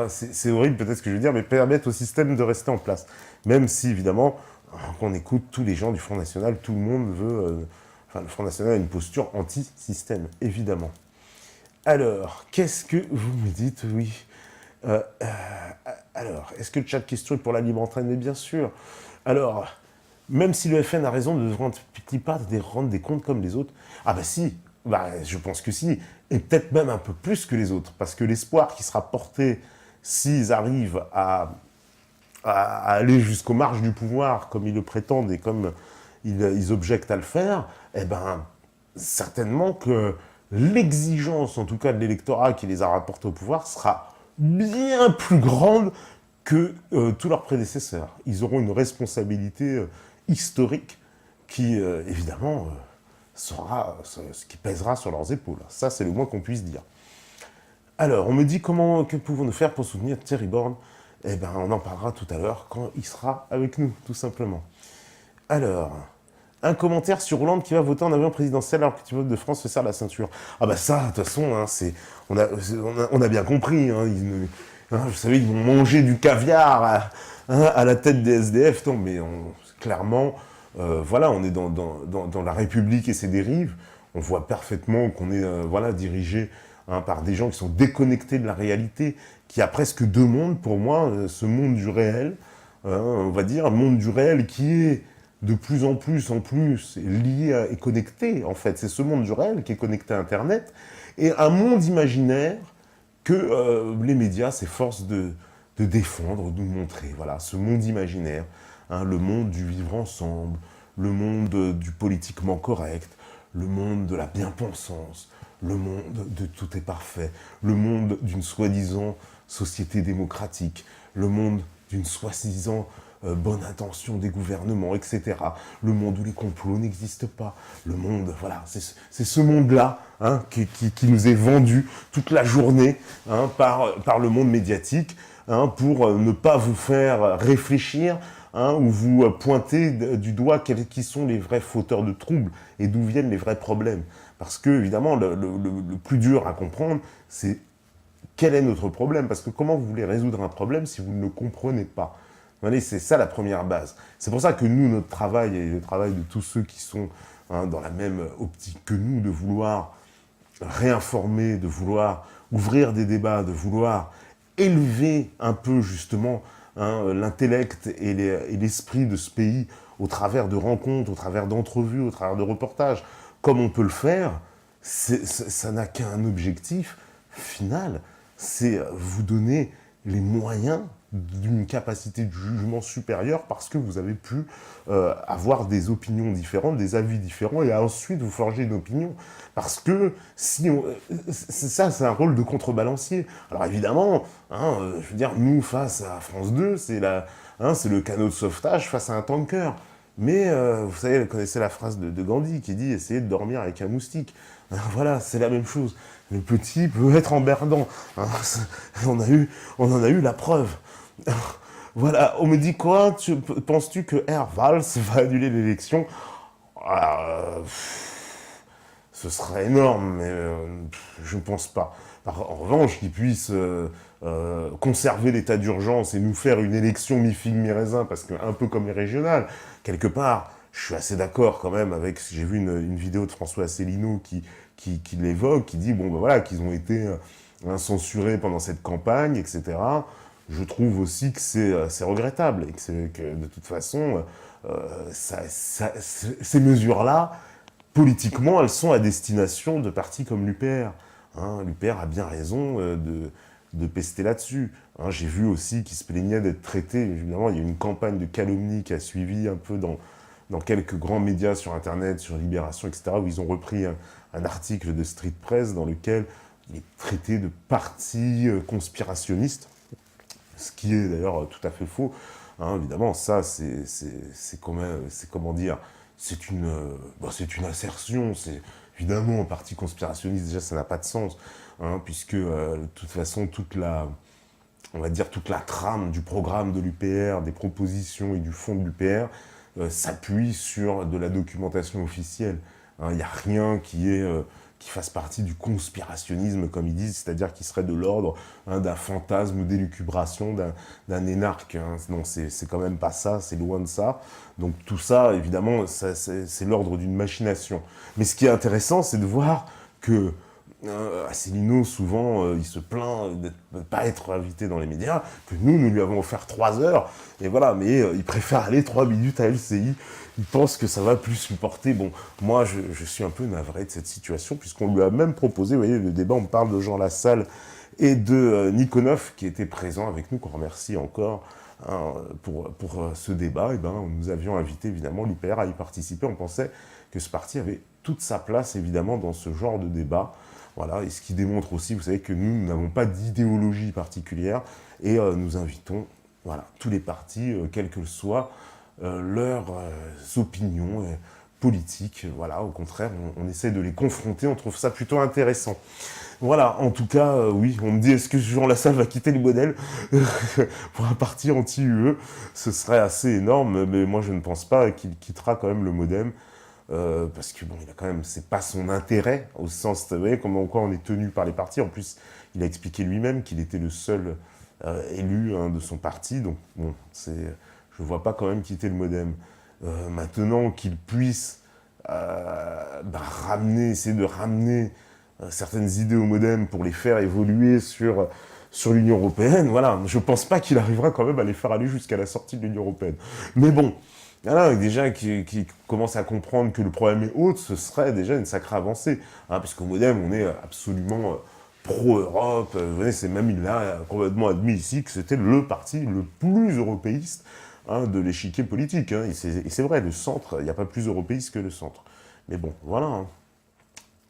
c'est horrible peut-être ce que je veux dire, mais permettre au système de rester en place. Même si, évidemment, quand on écoute tous les gens du Front National, tout le monde veut... le Front National a une posture anti-système, évidemment. Alors, qu'est-ce que vous me dites? Oui. Alors, est-ce que le chat de questions est pour la libre entraîne? Mais bien sûr. Alors, même si le FN a raison de ne pas rendre des comptes comme les autres, si, je pense que si, et peut-être même un peu plus que les autres, parce que l'espoir qui sera porté s'ils arrivent à aller jusqu'aux marges du pouvoir, comme ils le prétendent et comme ils objectent à le faire, certainement que l'exigence, en tout cas de l'électorat qui les a rapportés au pouvoir, sera bien plus grande que tous leurs prédécesseurs. Ils auront une responsabilité historique qui, évidemment, sera ce qui pèsera sur leurs épaules. Ça, c'est le moins qu'on puisse dire. Alors, on me dit que pouvons-nous faire pour soutenir Thierry Borne? On en parlera tout à l'heure quand il sera avec nous, tout simplement. Alors... Un commentaire sur Hollande qui va voter en avion présidentiel alors que tu votes de France se serre la ceinture. Ça, de toute façon, on a bien compris. Vous savez, ils vont manger du caviar à la tête des SDF. Non, mais clairement, on est dans la République et ses dérives. On voit parfaitement qu'on est dirigé par des gens qui sont déconnectés de la réalité, qui a presque deux mondes pour moi. Ce monde du réel, on va dire, un monde du réel qui est de plus en plus lié et connecté, en fait. C'est ce monde du réel qui est connecté à Internet, et un monde imaginaire que les médias s'efforcent de défendre, de montrer. Voilà, ce monde imaginaire, hein, le monde du vivre ensemble, le monde du politiquement correct, le monde de la bien-pensance, le monde de tout est parfait, le monde d'une soi-disant société démocratique, le monde d'une soi-disant bonne intention des gouvernements, etc. Le monde où les complots n'existent pas. Le monde, voilà, c'est ce monde-là, hein, qui nous est vendu toute la journée, hein, par le monde médiatique, hein, pour ne pas vous faire réfléchir, hein, ou vous pointer du doigt qui sont les vrais fauteurs de troubles et d'où viennent les vrais problèmes. Parce que, évidemment, le plus dur à comprendre, c'est quel est notre problème. Parce que comment vous voulez résoudre un problème si vous ne le comprenez pas? Allez, c'est ça la première base. C'est pour ça que nous, notre travail, et le travail de tous ceux qui sont, hein, dans la même optique que nous, de vouloir réinformer, de vouloir ouvrir des débats, de vouloir élever un peu justement, hein, l'intellect et l'esprit de ce pays au travers de rencontres, au travers d'entrevues, au travers de reportages, comme on peut le faire, ça n'a qu'un objectif final, c'est vous donner les moyens d'une capacité de jugement supérieure parce que vous avez pu avoir des opinions différentes, des avis différents, et ensuite vous forger une opinion. Parce que si c'est un rôle de contrebalancier. Alors évidemment, hein, je veux dire, nous, face à France 2, c'est le canot de sauvetage face à un tanker. Mais vous savez, vous connaissez la phrase de Gandhi qui dit « essayez de dormir avec un moustique ». Voilà, c'est la même chose. Le petit peut être emmerdant. Hein, on en a eu la preuve. Voilà, on me dit quoi? Penses-tu que Air Valls va annuler l'élection? Ce serait énorme, mais je ne pense pas. En revanche, qu'il puisse conserver l'état d'urgence et nous faire une élection mi-figue, mi-raisin, parce qu'un peu comme les régionales, quelque part, je suis assez d'accord quand même avec... J'ai vu une vidéo de François Asselineau qui l'évoque, qui dit, bon, ben voilà, qu'ils ont été censurés pendant cette campagne, etc. Je trouve aussi que c'est regrettable, et que de toute façon, ces mesures-là, politiquement, elles sont à destination de partis comme l'UPR. Hein, l'UPR a bien raison de pester là-dessus. Hein, j'ai vu aussi qu'ils se plaignaient d'être traités. Évidemment, il y a une campagne de calomnie qui a suivi un peu dans quelques grands médias sur Internet, sur Libération, etc., où ils ont repris un article de Street Press dans lequel il est traité de parti conspirationniste, ce qui est d'ailleurs tout à fait faux. Hein, évidemment, ça, c'est comment dire, c'est une assertion. C'est évidemment un parti conspirationniste, déjà ça n'a pas de sens, hein, puisque de toute façon on va dire toute la trame du programme de l'UPR, des propositions et du fond de l'UPR s'appuie sur de la documentation officielle. Il n'y a rien qui fasse partie du conspirationnisme, comme ils disent, c'est-à-dire qui serait de l'ordre, hein, d'un fantasme ou d'élucubration d'un énarque. Hein. Non, c'est quand même pas ça, c'est loin de ça. Donc tout ça, évidemment, c'est l'ordre d'une machination. Mais ce qui est intéressant, c'est de voir que Asselineau, souvent, il se plaint de ne pas être invité dans les médias, que nous lui avons offert 3 heures, et voilà, mais il préfère aller 3 minutes à LCI. Il pense que ça va plus supporter. Bon, moi, je suis un peu navré de cette situation, puisqu'on lui a même proposé, vous voyez, le débat, on parle de Jean Lassalle et de Nikonov, qui étaient présents avec nous, qu'on remercie encore, hein, pour ce débat. Et ben, nous avions invité, évidemment, l'UPR à y participer. On pensait que ce parti avait toute sa place, évidemment, dans ce genre de débat. Voilà, et ce qui démontre aussi, vous savez, que nous n'avons pas d'idéologie particulière, et nous invitons, voilà, tous les partis, quelles que soient leurs opinions politiques. Voilà, au contraire, on essaie de les confronter, on trouve ça plutôt intéressant. Voilà, en tout cas, oui, on me dit, est-ce que Jean Lassalle va quitter le modèle pour un parti anti-UE? Ce serait assez énorme, mais moi je ne pense pas qu'il quittera quand même le MoDem. Parce que bon, il a quand même, c'est pas son intérêt, au sens, vous voyez, comment quoi on est tenu par les partis. En plus, il a expliqué lui-même qu'il était le seul élu, hein, de son parti, donc bon, je vois pas quand même quitter le MoDem. Maintenant qu'il puisse essayer de ramener certaines idées au MoDem pour les faire évoluer sur l'Union européenne, voilà, je pense pas qu'il arrivera quand même à les faire aller jusqu'à la sortie de l'Union européenne. Mais bon, Voilà, déjà qui commence à comprendre que le problème est autre, ce serait déjà une sacrée avancée. Hein, parce qu'au Modem, on est absolument pro-Europe. Vous voyez, c'est même il a complètement admis ici que c'était le parti le plus européiste de l'échiquier politique. Hein. Et c'est vrai, le centre, il n'y a pas plus européiste que le centre. Mais bon, voilà. Hein.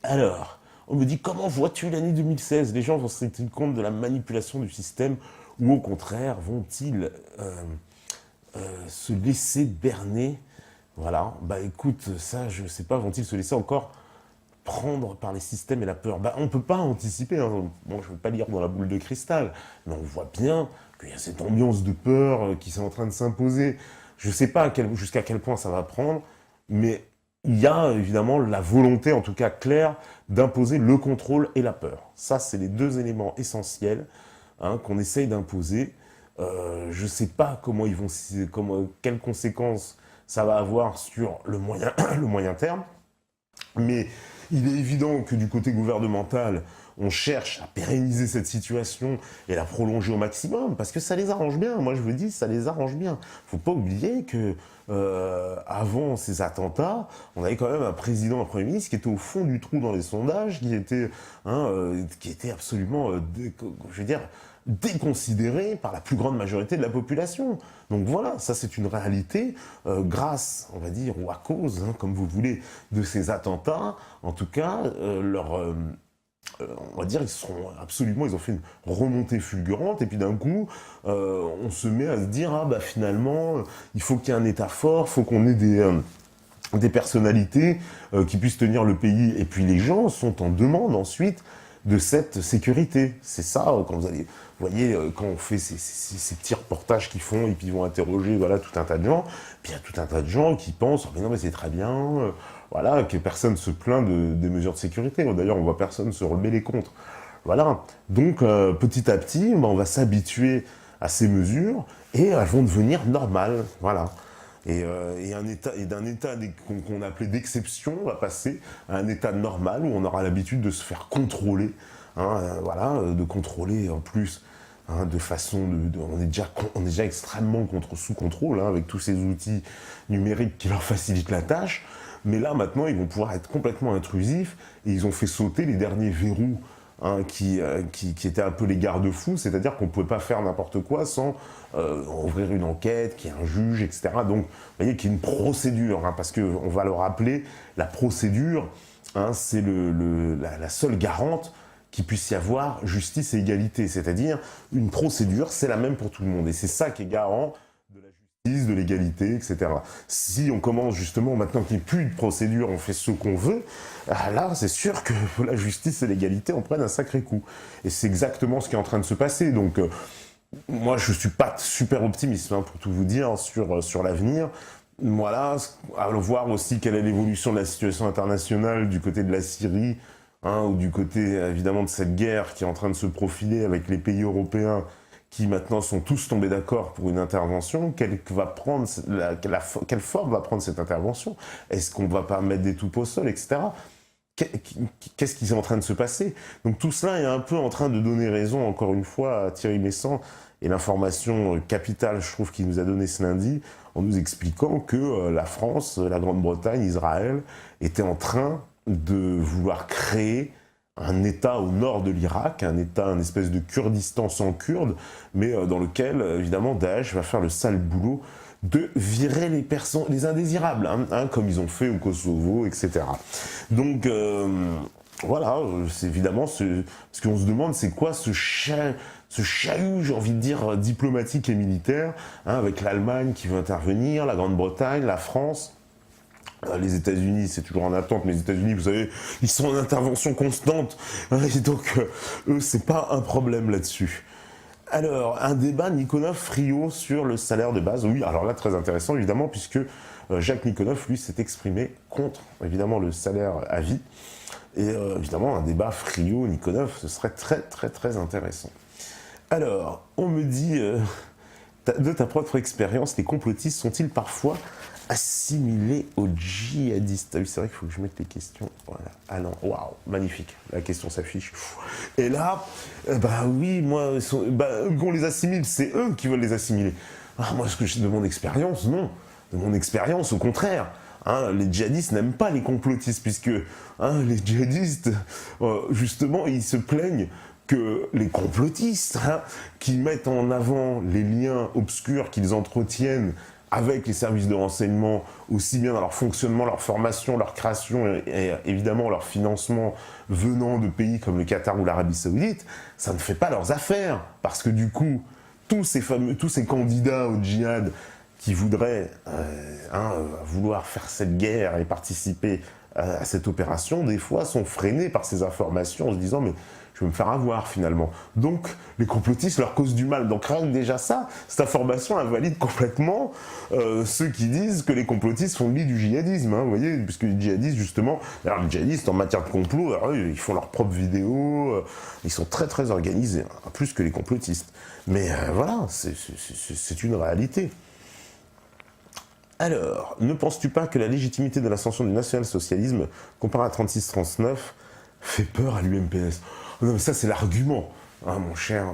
Alors, on me dit, comment vois-tu l'année 2016? Les gens vont se rendre compte de la manipulation du système ou au contraire, vont-ils se laisser berner? Voilà, bah écoute, ça, je sais pas, vont-ils se laisser encore prendre par les systèmes et la peur? Bah on peut pas anticiper, hein. Bon, je veux pas lire dans la boule de cristal, mais on voit bien qu'il y a cette ambiance de peur qui est en train de s'imposer. Je sais pas jusqu'à quel point ça va prendre, mais il y a évidemment la volonté, en tout cas claire, d'imposer le contrôle et la peur. Ça, c'est les deux éléments essentiels qu'on essaye d'imposer. Je ne sais pas comment ils vont, quelles conséquences ça va avoir sur le moyen terme, mais il est évident que du côté gouvernemental, on cherche à pérenniser cette situation et la prolonger au maximum, parce que ça les arrange bien. Moi, je vous dis, ça les arrange bien. Faut pas oublier que avant ces attentats, on avait quand même un président, un premier ministre qui était au fond du trou dans les sondages, qui était absolument, je veux dire, déconsidéré par la plus grande majorité de la population. Donc voilà, ça c'est une réalité, grâce, on va dire, ou à cause, comme vous voulez, de ces attentats. En tout cas, on va dire, ils ont fait une remontée fulgurante, et puis d'un coup, on se met à se dire, ah bah finalement, il faut qu'il y ait un État fort, il faut qu'on ait des personnalités qui puissent tenir le pays, et puis les gens sont en demande ensuite de cette sécurité. C'est ça, quand vous voyez, quand on fait ces petits reportages qu'ils font, et puis ils vont interroger voilà, tout un tas de gens, puis il y a tout un tas de gens qui pensent, oh, mais non mais c'est très bien, voilà, que personne se plaint des mesures de sécurité. D'ailleurs, on voit personne se rebeller contre. Voilà. Donc, petit à petit, on va s'habituer à ces mesures et elles vont devenir normales. Voilà. Et d'un état qu'on appelait d'exception, on va passer à un état normal où on aura l'habitude de se faire contrôler. Voilà, de contrôler en plus. De façon on est déjà extrêmement sous contrôle avec tous ces outils numériques qui leur facilitent la tâche. Mais là, maintenant, ils vont pouvoir être complètement intrusifs et ils ont fait sauter les derniers verrous qui étaient un peu les garde-fous, c'est-à-dire qu'on ne pouvait pas faire n'importe quoi sans ouvrir une enquête, qu'il y ait un juge, etc. Donc, vous voyez qu'il y a une procédure, parce qu'on va le rappeler, la procédure, c'est la seule garante qu'il puisse y avoir justice et égalité. C'est-à-dire, une procédure, c'est la même pour tout le monde. Et c'est ça qui est garant de la justice, de l'égalité, etc. Si on commence justement, maintenant qu'il n'y a plus de procédure, on fait ce qu'on veut, là, c'est sûr que la justice et l'égalité en prennent un sacré coup. Et c'est exactement ce qui est en train de se passer. Donc, moi, je ne suis pas super optimiste, pour tout vous dire, sur l'avenir. Voilà, à voir aussi quelle est l'évolution de la situation internationale du côté de la Syrie, ou du côté, évidemment, de cette guerre qui est en train de se profiler avec les pays européens qui, maintenant, sont tous tombés d'accord pour une intervention. Quelle forme va prendre cette intervention? Est-ce qu'on ne va pas mettre des troupes au sol, etc. Qu'est-ce qui est en train de se passer? Donc tout cela est un peu en train de donner raison, encore une fois, à Thierry Meyssan, et l'information capitale, je trouve, qu'il nous a donnée ce lundi, en nous expliquant que la France, la Grande-Bretagne, Israël, étaient en train de vouloir créer un État au nord de l'Irak, un État, une espèce de Kurdistan sans Kurdes, mais dans lequel, évidemment, Daesh va faire le sale boulot de virer les indésirables, comme ils ont fait au Kosovo, etc. Donc, voilà, c'est évidemment ce qu'on se demande, c'est quoi ce chahut, j'ai envie de dire, diplomatique et militaire, avec l'Allemagne qui veut intervenir, la Grande-Bretagne, la France. Les États-Unis, c'est toujours en attente, mais les États-Unis, vous savez, ils sont en intervention constante, et donc eux, c'est pas un problème là-dessus. Alors, un débat Nikonov-Friot sur le salaire de base. Oui, alors là, très intéressant, évidemment, puisque Jacques Nikonov, lui, s'est exprimé contre, évidemment, le salaire à vie. Et évidemment, un débat Friot-Nikonov, ce serait très, très, très intéressant. Alors, on me dit, de ta propre expérience, les complotistes sont-ils parfois assimilés aux djihadistes? Ah oui, c'est vrai qu'il faut que je mette les questions. Voilà. Ah non, waouh, magnifique. La question s'affiche. Et là, bah oui, moi, qu'on les assimile, c'est eux qui veulent les assimiler. Ah, moi, ce que je de mon expérience, non. de mon expérience, au contraire. Les djihadistes n'aiment pas les complotistes, puisque les djihadistes, justement, ils se plaignent que les complotistes, qui mettent en avant les liens obscurs qu'ils entretiennent avec les services de renseignement, aussi bien dans leur fonctionnement, leur formation, leur création et évidemment leur financement venant de pays comme le Qatar ou l'Arabie Saoudite, ça ne fait pas leurs affaires. Parce que du coup, tous ces candidats au djihad qui voudraient vouloir faire cette guerre et participer à cette opération, des fois sont freinés par ces informations en se disant mais je vais me faire avoir finalement. Donc les complotistes leur causent du mal. Donc rien que déjà ça, cette information invalide complètement ceux qui disent que les complotistes font lit du djihadisme. Vous voyez, puisque les djihadistes justement, alors les djihadistes en matière de complot, alors, ils font leurs propres vidéos, ils sont très très organisés, plus que les complotistes. Mais voilà, c'est une réalité. Alors, ne penses-tu pas que la légitimité de l'ascension du national-socialisme, comparé à 36-39, fait peur à l'UMPS? Non mais ça c'est l'argument, mon cher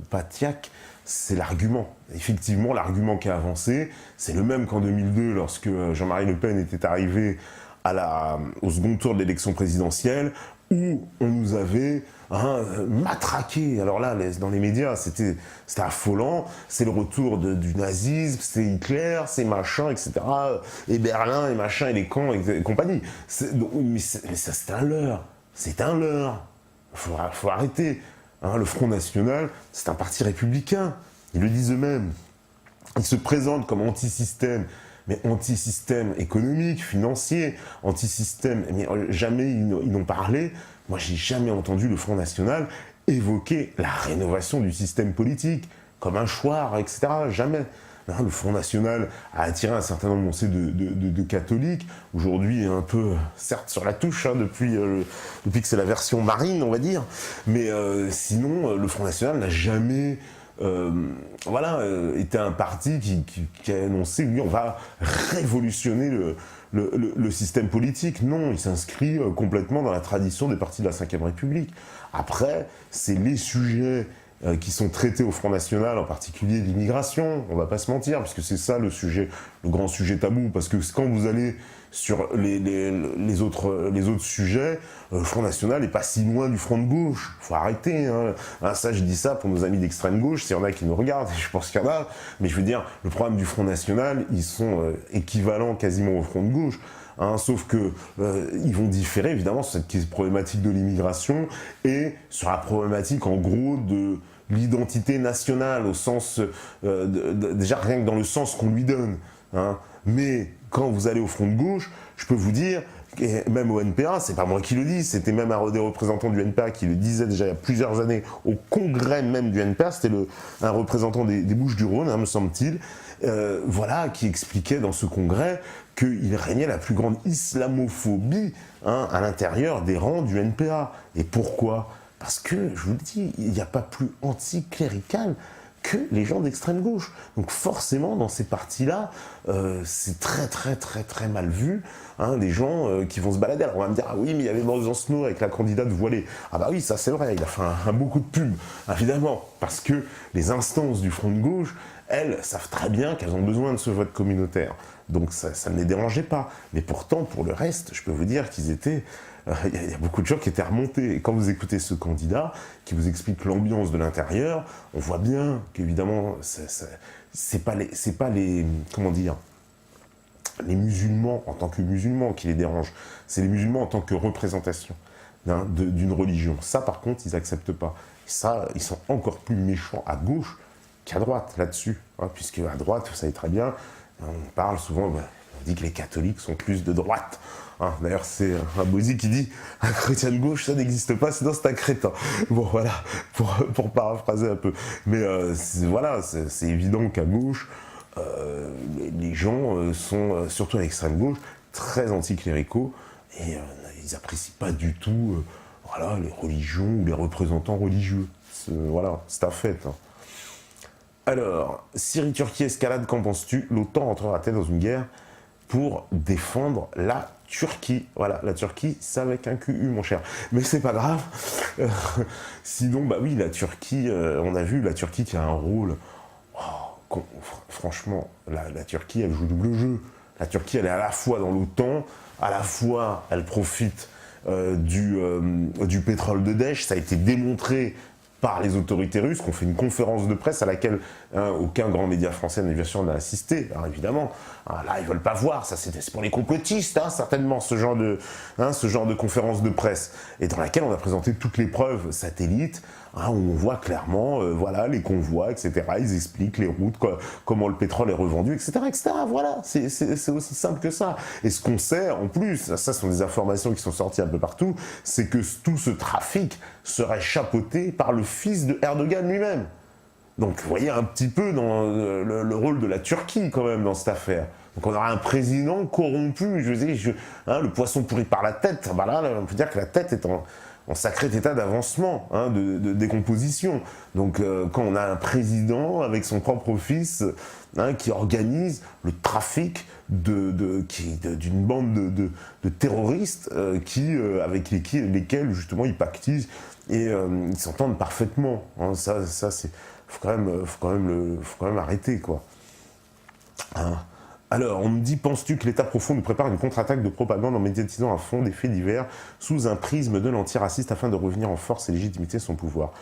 Patiak, c'est l'argument. Effectivement, l'argument qui a avancé, c'est le même qu'en 2002, lorsque Jean-Marie Le Pen était arrivé au second tour de l'élection présidentielle, où on nous avait matraqué. Alors là, dans les médias, c'était affolant, c'est le retour du nazisme, c'est Hitler, c'est machin, etc. Et Berlin, et machin, et les camps, et compagnie. Mais ça, c'est un leurre. C'est un leurre. Faut arrêter. Le Front National, c'est un parti républicain. Ils le disent eux-mêmes. Ils se présentent comme anti-système, mais anti-système économique, financier, anti-système. Mais jamais ils n'ont parlé. Moi, j'ai jamais entendu le Front National évoquer la rénovation du système politique comme un choix, etc. Jamais. Le Front National a attiré un certain nombre de catholiques, aujourd'hui un peu, certes sur la touche, depuis que c'est la version marine, on va dire, mais sinon, le Front National n'a jamais été un parti qui a annoncé, oui, on va révolutionner le système politique. Non, il s'inscrit complètement dans la tradition des partis de la Ve République. Après, c'est les sujets qui sont traités au Front National, en particulier l'immigration, on va pas se mentir, parce que c'est ça le grand sujet tabou, parce que quand vous allez sur les autres sujets, le Front National n'est pas si loin du Front de gauche, faut arrêter, ça je dis ça pour nos amis d'extrême gauche, s'il y en a qui nous regardent, je pense qu'il y en a, mais je veux dire, le problème du Front National, ils sont équivalents quasiment au Front de gauche, sauf que ils vont différer évidemment sur cette problématique de l'immigration et sur la problématique en gros de l'identité nationale au sens déjà rien que dans le sens qu'on lui donne. Mais quand vous allez au Front de gauche, je peux vous dire, et même au NPA, c'est pas moi qui le dis, c'était même un des représentants du NPA qui le disait déjà il y a plusieurs années au congrès même du NPA, c'était un représentant des Bouches-du-Rhône, me semble-t-il, qui expliquait dans ce congrès qu'il régnait la plus grande islamophobie à l'intérieur des rangs du NPA. Et pourquoi ? Parce que, je vous le dis, il n'y a pas plus anticlérical que les gens d'extrême gauche. Donc forcément, dans ces partis-là, c'est très très très très mal vu, les gens qui vont se balader. Alors on va me dire, ah oui, mais il y avait Besancenot avec la candidate voilée. Ah bah oui, ça c'est vrai, il a fait un beaucoup de pub, évidemment, parce que les instances du Front de gauche, elles savent très bien qu'elles ont besoin de ce vote communautaire. Donc ça ne les dérangeait pas. Mais pourtant, pour le reste, je peux vous dire qu'ils étaient... Il y a beaucoup de gens qui étaient remontés. Et quand vous écoutez ce candidat, qui vous explique l'ambiance de l'intérieur, on voit bien qu'évidemment, c'est pas les comment dire, les musulmans en tant que musulmans qui les dérangent. C'est les musulmans en tant que représentation d'une religion. Ça, par contre, ils n'acceptent pas. Et ça, ils sont encore plus méchants à gauche qu'à droite là-dessus. Puisque à droite, vous savez très bien, on parle souvent, on dit que les catholiques sont plus de droite. D'ailleurs, c'est un Bozzi qui dit « Un chrétien de gauche, ça n'existe pas, sinon c'est un crétin ». Bon, voilà, pour paraphraser un peu. Mais c'est évident qu'à gauche, les gens sont, surtout à l'extrême gauche, très anticléricaux et ils n'apprécient pas du tout les religions ou les représentants religieux. C'est un fait. Alors, Syrie-Turquie escalade, qu'en penses-tu? L'OTAN entrera-t-elle dans une guerre pour défendre la Turquie? Voilà, la Turquie, c'est avec un QU, mon cher. Mais c'est pas grave. Sinon, bah oui, la Turquie, on a vu la Turquie qui a un rôle franchement, la Turquie, elle joue double jeu. La Turquie, elle est à la fois dans l'OTAN, à la fois, elle profite du pétrole de Daesh. Ça a été démontré par les autorités russes, qu'on fait une conférence de presse à laquelle aucun grand média français n'a bien sûr assisté, alors évidemment. Là, ils veulent pas voir, ça c'est pour les complotistes, certainement, ce genre de conférence de presse, et dans laquelle on a présenté toutes les preuves satellites, où on voit clairement, voilà, les convois, etc. Ils expliquent les routes, comment le pétrole est revendu, etc., etc. Voilà, c'est aussi simple que ça. Et ce qu'on sait, en plus, ça ce sont des informations qui sont sorties un peu partout, c'est que tout ce trafic serait chapeauté par le fils de Erdogan lui-même. Donc vous voyez un petit peu dans le rôle de la Turquie quand même dans cette affaire. Donc on aura un président corrompu, le poisson pourri par la tête. Bah là, on peut dire que la tête est en sacré état d'avancement, de décomposition. Donc quand on a un président avec son propre fils qui organise le trafic d'une bande de terroristes avec lesquels justement ils pactisent et ils s'entendent parfaitement. Ça c'est faut quand même arrêter, quoi. Alors, on me dit, penses-tu que l'État profond nous prépare une contre-attaque de propagande en médiatisant à fond des faits divers sous un prisme de l'antiraciste afin de revenir en force et légitimité son pouvoir?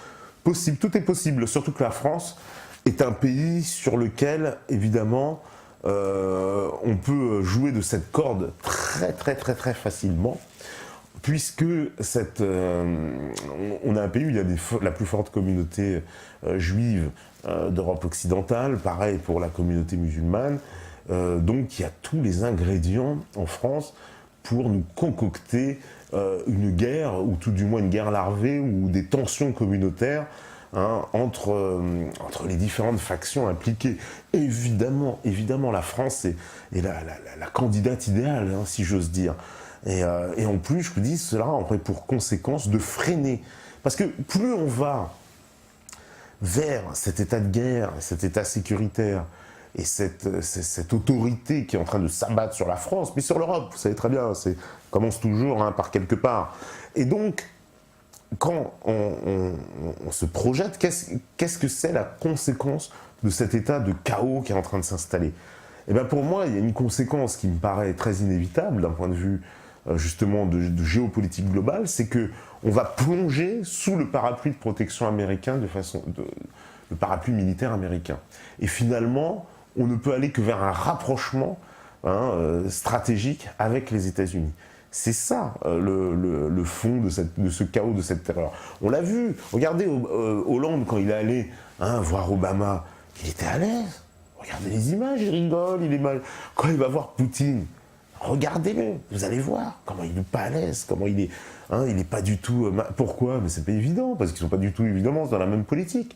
Possible, tout est possible, surtout que la France est un pays sur lequel, évidemment, on peut jouer de cette corde très très très très facilement, puisque on a un pays où il y a la plus forte communauté juive d'Europe occidentale, pareil pour la communauté musulmane, donc il y a tous les ingrédients en France pour nous concocter une guerre, ou tout du moins une guerre larvée, ou des tensions communautaires entre les différentes factions impliquées. Évidemment, la France est la candidate idéale, si j'ose dire. Et en plus, je vous dis, cela aurait pour conséquence de freiner. Parce que plus on va vers cet état de guerre, cet état sécuritaire, et cette autorité qui est en train de s'abattre sur la France, mais sur l'Europe, vous savez très bien, ça commence toujours par quelque part. Et donc, quand on se projette, qu'est-ce que c'est la conséquence de cet état de chaos qui est en train de s'installer? Et bien pour moi, il y a une conséquence qui me paraît très inévitable d'un point de vue justement de géopolitique globale, c'est que on va plonger sous le parapluie de protection américain, le parapluie militaire américain. Et finalement, on ne peut aller que vers un rapprochement stratégique avec les États-Unis. C'est ça le fond de ce chaos, de cette terreur. On l'a vu, regardez Hollande quand il est allé voir Obama, il était à l'aise. Regardez les images, il rigole, il est mal. Quand il va voir Poutine, regardez-le, vous allez voir comment il n'est pas à l'aise, comment il est pas du tout... Pourquoi? Mais c'est pas évident, parce qu'ils sont pas du tout évidemment dans la même politique.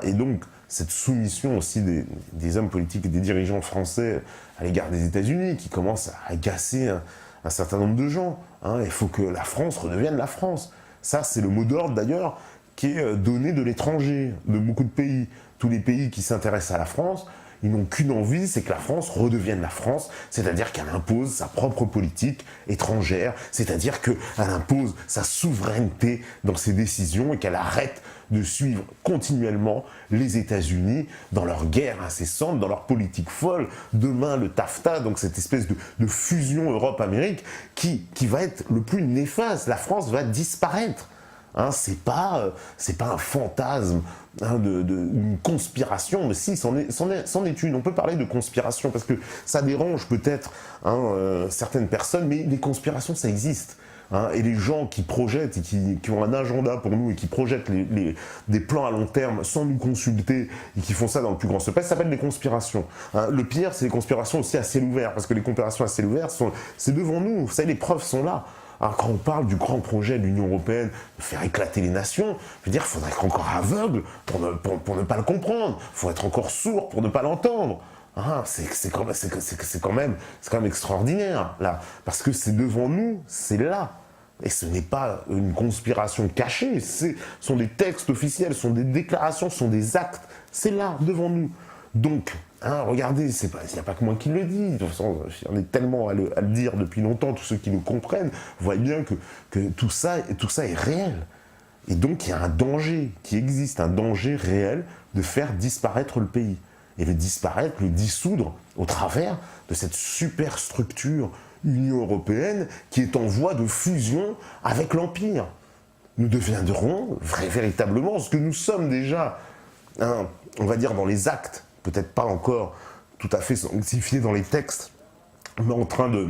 Et donc, cette soumission aussi des hommes politiques et des dirigeants français à l'égard des États-Unis, qui commence à agacer un certain nombre de gens. Il faut que la France redevienne la France. Ça, c'est le mot d'ordre d'ailleurs qui est donné de l'étranger, de beaucoup de pays. Tous les pays qui s'intéressent à la France, ils n'ont qu'une envie, c'est que la France redevienne la France, c'est-à-dire qu'elle impose sa propre politique étrangère, c'est-à-dire qu'elle impose sa souveraineté dans ses décisions et qu'elle arrête de suivre continuellement les États-Unis dans leur guerre incessante, dans leur politique folle. Demain, le TAFTA, donc cette espèce de fusion Europe-Amérique qui va être le plus néfaste. La France va disparaître. C'est pas un fantasme une conspiration, mais si, c'en est une. On peut parler de conspiration parce que ça dérange peut-être certaines personnes, mais les conspirations, ça existe. Et les gens qui projettent et qui ont un agenda pour nous et qui projettent des plans à long terme sans nous consulter et qui font ça dans le plus grand secret, ça s'appelle des conspirations. Le pire, c'est les conspirations aussi à ciel ouvert, parce que les conspirations à ciel ouvert, c'est devant nous, vous savez, les preuves sont là. Alors, quand on parle du grand projet de l'Union européenne, de faire éclater les nations, je veux dire, il faudrait être encore aveugle pour ne pas le comprendre. Il faut être encore sourd pour ne pas l'entendre. C'est quand même extraordinaire, là. Parce que c'est devant nous, c'est là. Et ce n'est pas une conspiration cachée, ce sont des textes officiels, ce sont des déclarations, ce sont des actes. C'est là, devant nous. Donc, regardez, il n'y a pas que moi qui le dis. De toute façon, on est tellement à le dire depuis longtemps, tous ceux qui nous comprennent voient bien que tout ça est réel. Et donc, il y a un danger qui existe, un danger réel de faire disparaître le pays. et le disparaître, le dissoudre au travers de cette superstructure Union européenne qui est en voie de fusion avec l'Empire. Nous deviendrons véritablement ce que nous sommes déjà, hein, on va dire dans les actes, peut-être pas encore tout à fait sanctifiés dans les textes, mais en train de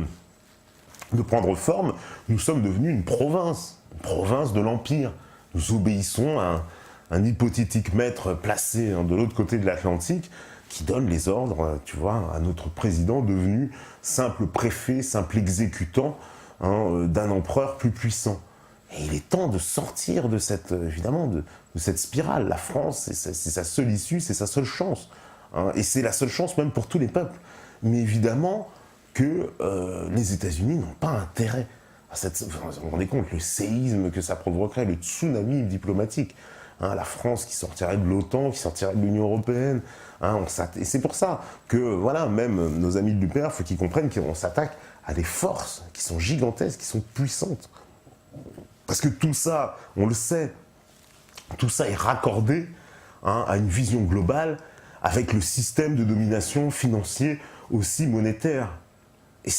prendre forme. Nous sommes devenus une province de l'Empire. Nous obéissons à un hypothétique maître placé de l'autre côté de l'Atlantique qui donne les ordres, tu vois, à notre président devenu simple préfet, simple exécutant d'un empereur plus puissant. Et il est temps de sortir de cette, évidemment, de cette spirale. La France, c'est sa seule issue, c'est sa seule chance. Et c'est la seule chance même pour tous les peuples. Mais évidemment que les États-Unis n'ont pas intérêt à cette... Vous vous rendez compte, le séisme que ça provoquerait, le tsunami diplomatique. La France qui sortirait de l'OTAN, qui sortirait de l'Union européenne. Et c'est pour ça que, voilà, même nos amis de l'UPR, il faut qu'ils comprennent qu'on s'attaque à des forces qui sont gigantesques, qui sont puissantes. Parce que tout ça, on le sait, tout ça est raccordé à une vision globale avec le système de domination financier aussi monétaire. Et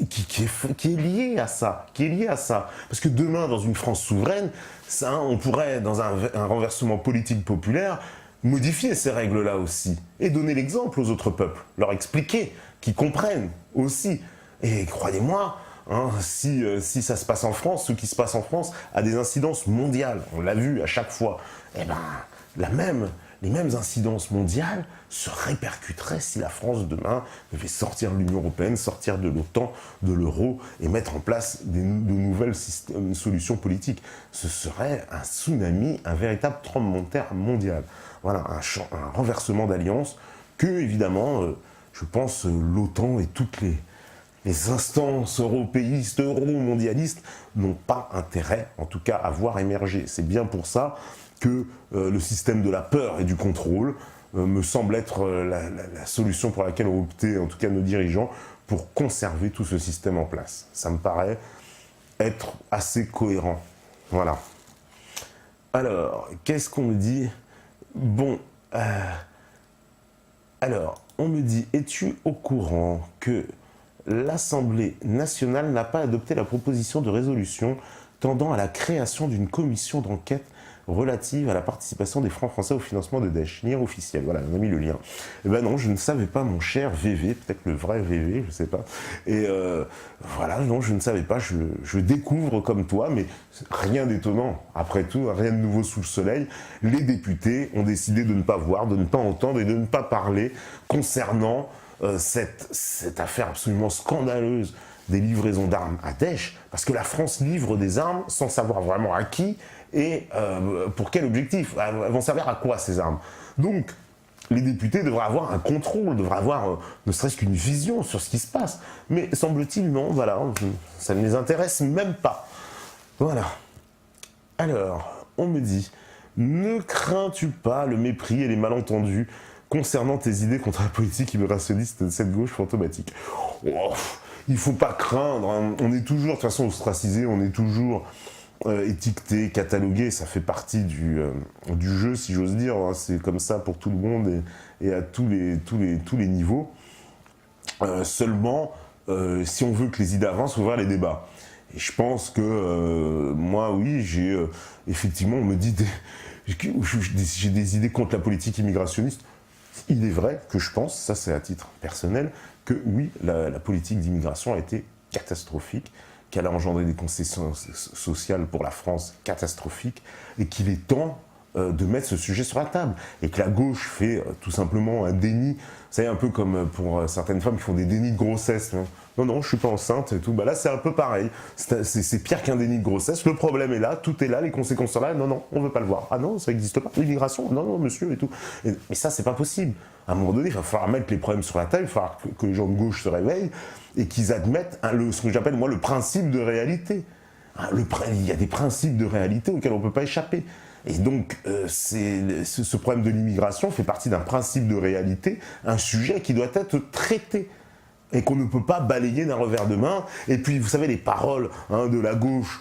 qui est lié à ça, Parce que demain, dans une France souveraine, on pourrait, dans un renversement politique populaire, modifier ces règles-là aussi. Et donner l'exemple aux autres peuples, leur expliquer, qu'ils comprennent aussi. Et croyez-moi, si ça se passe en France, ce qui se passe en France a des incidences mondiales. On l'a vu à chaque fois. Eh ben, les mêmes incidences mondiales se répercuteraient si la France, demain, devait sortir de l'Union européenne, sortir de l'OTAN, de l'euro, et mettre en place de nouvelles solutions politiques. Ce serait un tsunami, un véritable tremblement de terre mondial. Voilà, un renversement d'alliance que, évidemment, je pense, l'OTAN et toutes les instances européistes, euro-mondialistes n'ont pas intérêt, en tout cas, à voir émerger. C'est bien pour ça que le système de la peur et du contrôle me semble être la solution pour laquelle ont opté, en tout cas nos dirigeants, pour conserver tout ce système en place. Ça me paraît être assez cohérent. Voilà. Alors, qu'est-ce qu'on me dit ? Bon, alors, on me dit, es-tu au courant que l'Assemblée nationale n'a pas adopté la proposition de résolution tendant à la création d'une commission d'enquête relative à la participation des francs français au financement de Daesh, lien officiel. Voilà, on a mis le lien. Eh ben non, je ne savais pas, mon cher VV, peut-être le vrai VV, je ne sais pas. Et voilà, non, je ne savais pas, je découvre comme toi, mais rien d'étonnant. Après tout, rien de nouveau sous le soleil. Les députés ont décidé de ne pas voir, de ne pas entendre et de ne pas parler concernant cette affaire absolument scandaleuse des livraisons d'armes à Daesh, parce que la France livre des armes sans savoir vraiment à qui et pour quel objectif. Elles vont servir à quoi ces armes? Donc, les députés devraient avoir un contrôle, devraient avoir ne serait-ce qu'une vision sur ce qui se passe. Mais semble-t-il, non, voilà, ça ne les intéresse même pas. Voilà. Alors, on me dit, ne crains-tu pas le mépris et les malentendus concernant tes idées contre la politique immigrationniste de cette gauche fantomatique? Il ne faut pas craindre, hein. On est toujours, de toute façon, ostracisé, on est toujours étiqueté, catalogué, ça fait partie du jeu, si j'ose dire, hein. C'est comme ça pour tout le monde et à tous les niveaux. Seulement, si on veut que les idées avancent, il faut ouvrir les débats. Et je pense que moi, oui, j'ai effectivement, on me dit, j'ai des idées contre la politique immigrationniste. Il est vrai que je pense, ça c'est à titre personnel, que oui, la politique d'immigration a été catastrophique, qu'elle a engendré des conséquences sociales pour la France catastrophiques, et qu'il est temps de mettre ce sujet sur la table. Et que la gauche fait tout simplement un déni, c'est un peu comme pour certaines femmes qui font des dénis de grossesse. Hein. Non, non, je suis pas enceinte et tout. Bah là, c'est un peu pareil. C'est pire qu'un déni de grossesse. Le problème est là, tout est là, les conséquences sont là. Non, non, on veut pas le voir. Ah non, ça n'existe pas. L'immigration, non, non, monsieur et tout. Mais ça, c'est pas possible. À un moment donné, il va falloir mettre les problèmes sur la table, il va falloir que les gens de gauche se réveillent et qu'ils admettent ce que j'appelle, moi, le principe de réalité. Il y a des principes de réalité auxquels on ne peut pas échapper. Et donc, ce problème de l'immigration fait partie d'un principe de réalité, un sujet qui doit être traité. et qu'on ne peut pas balayer d'un revers de main. Et puis, vous savez, les paroles de la gauche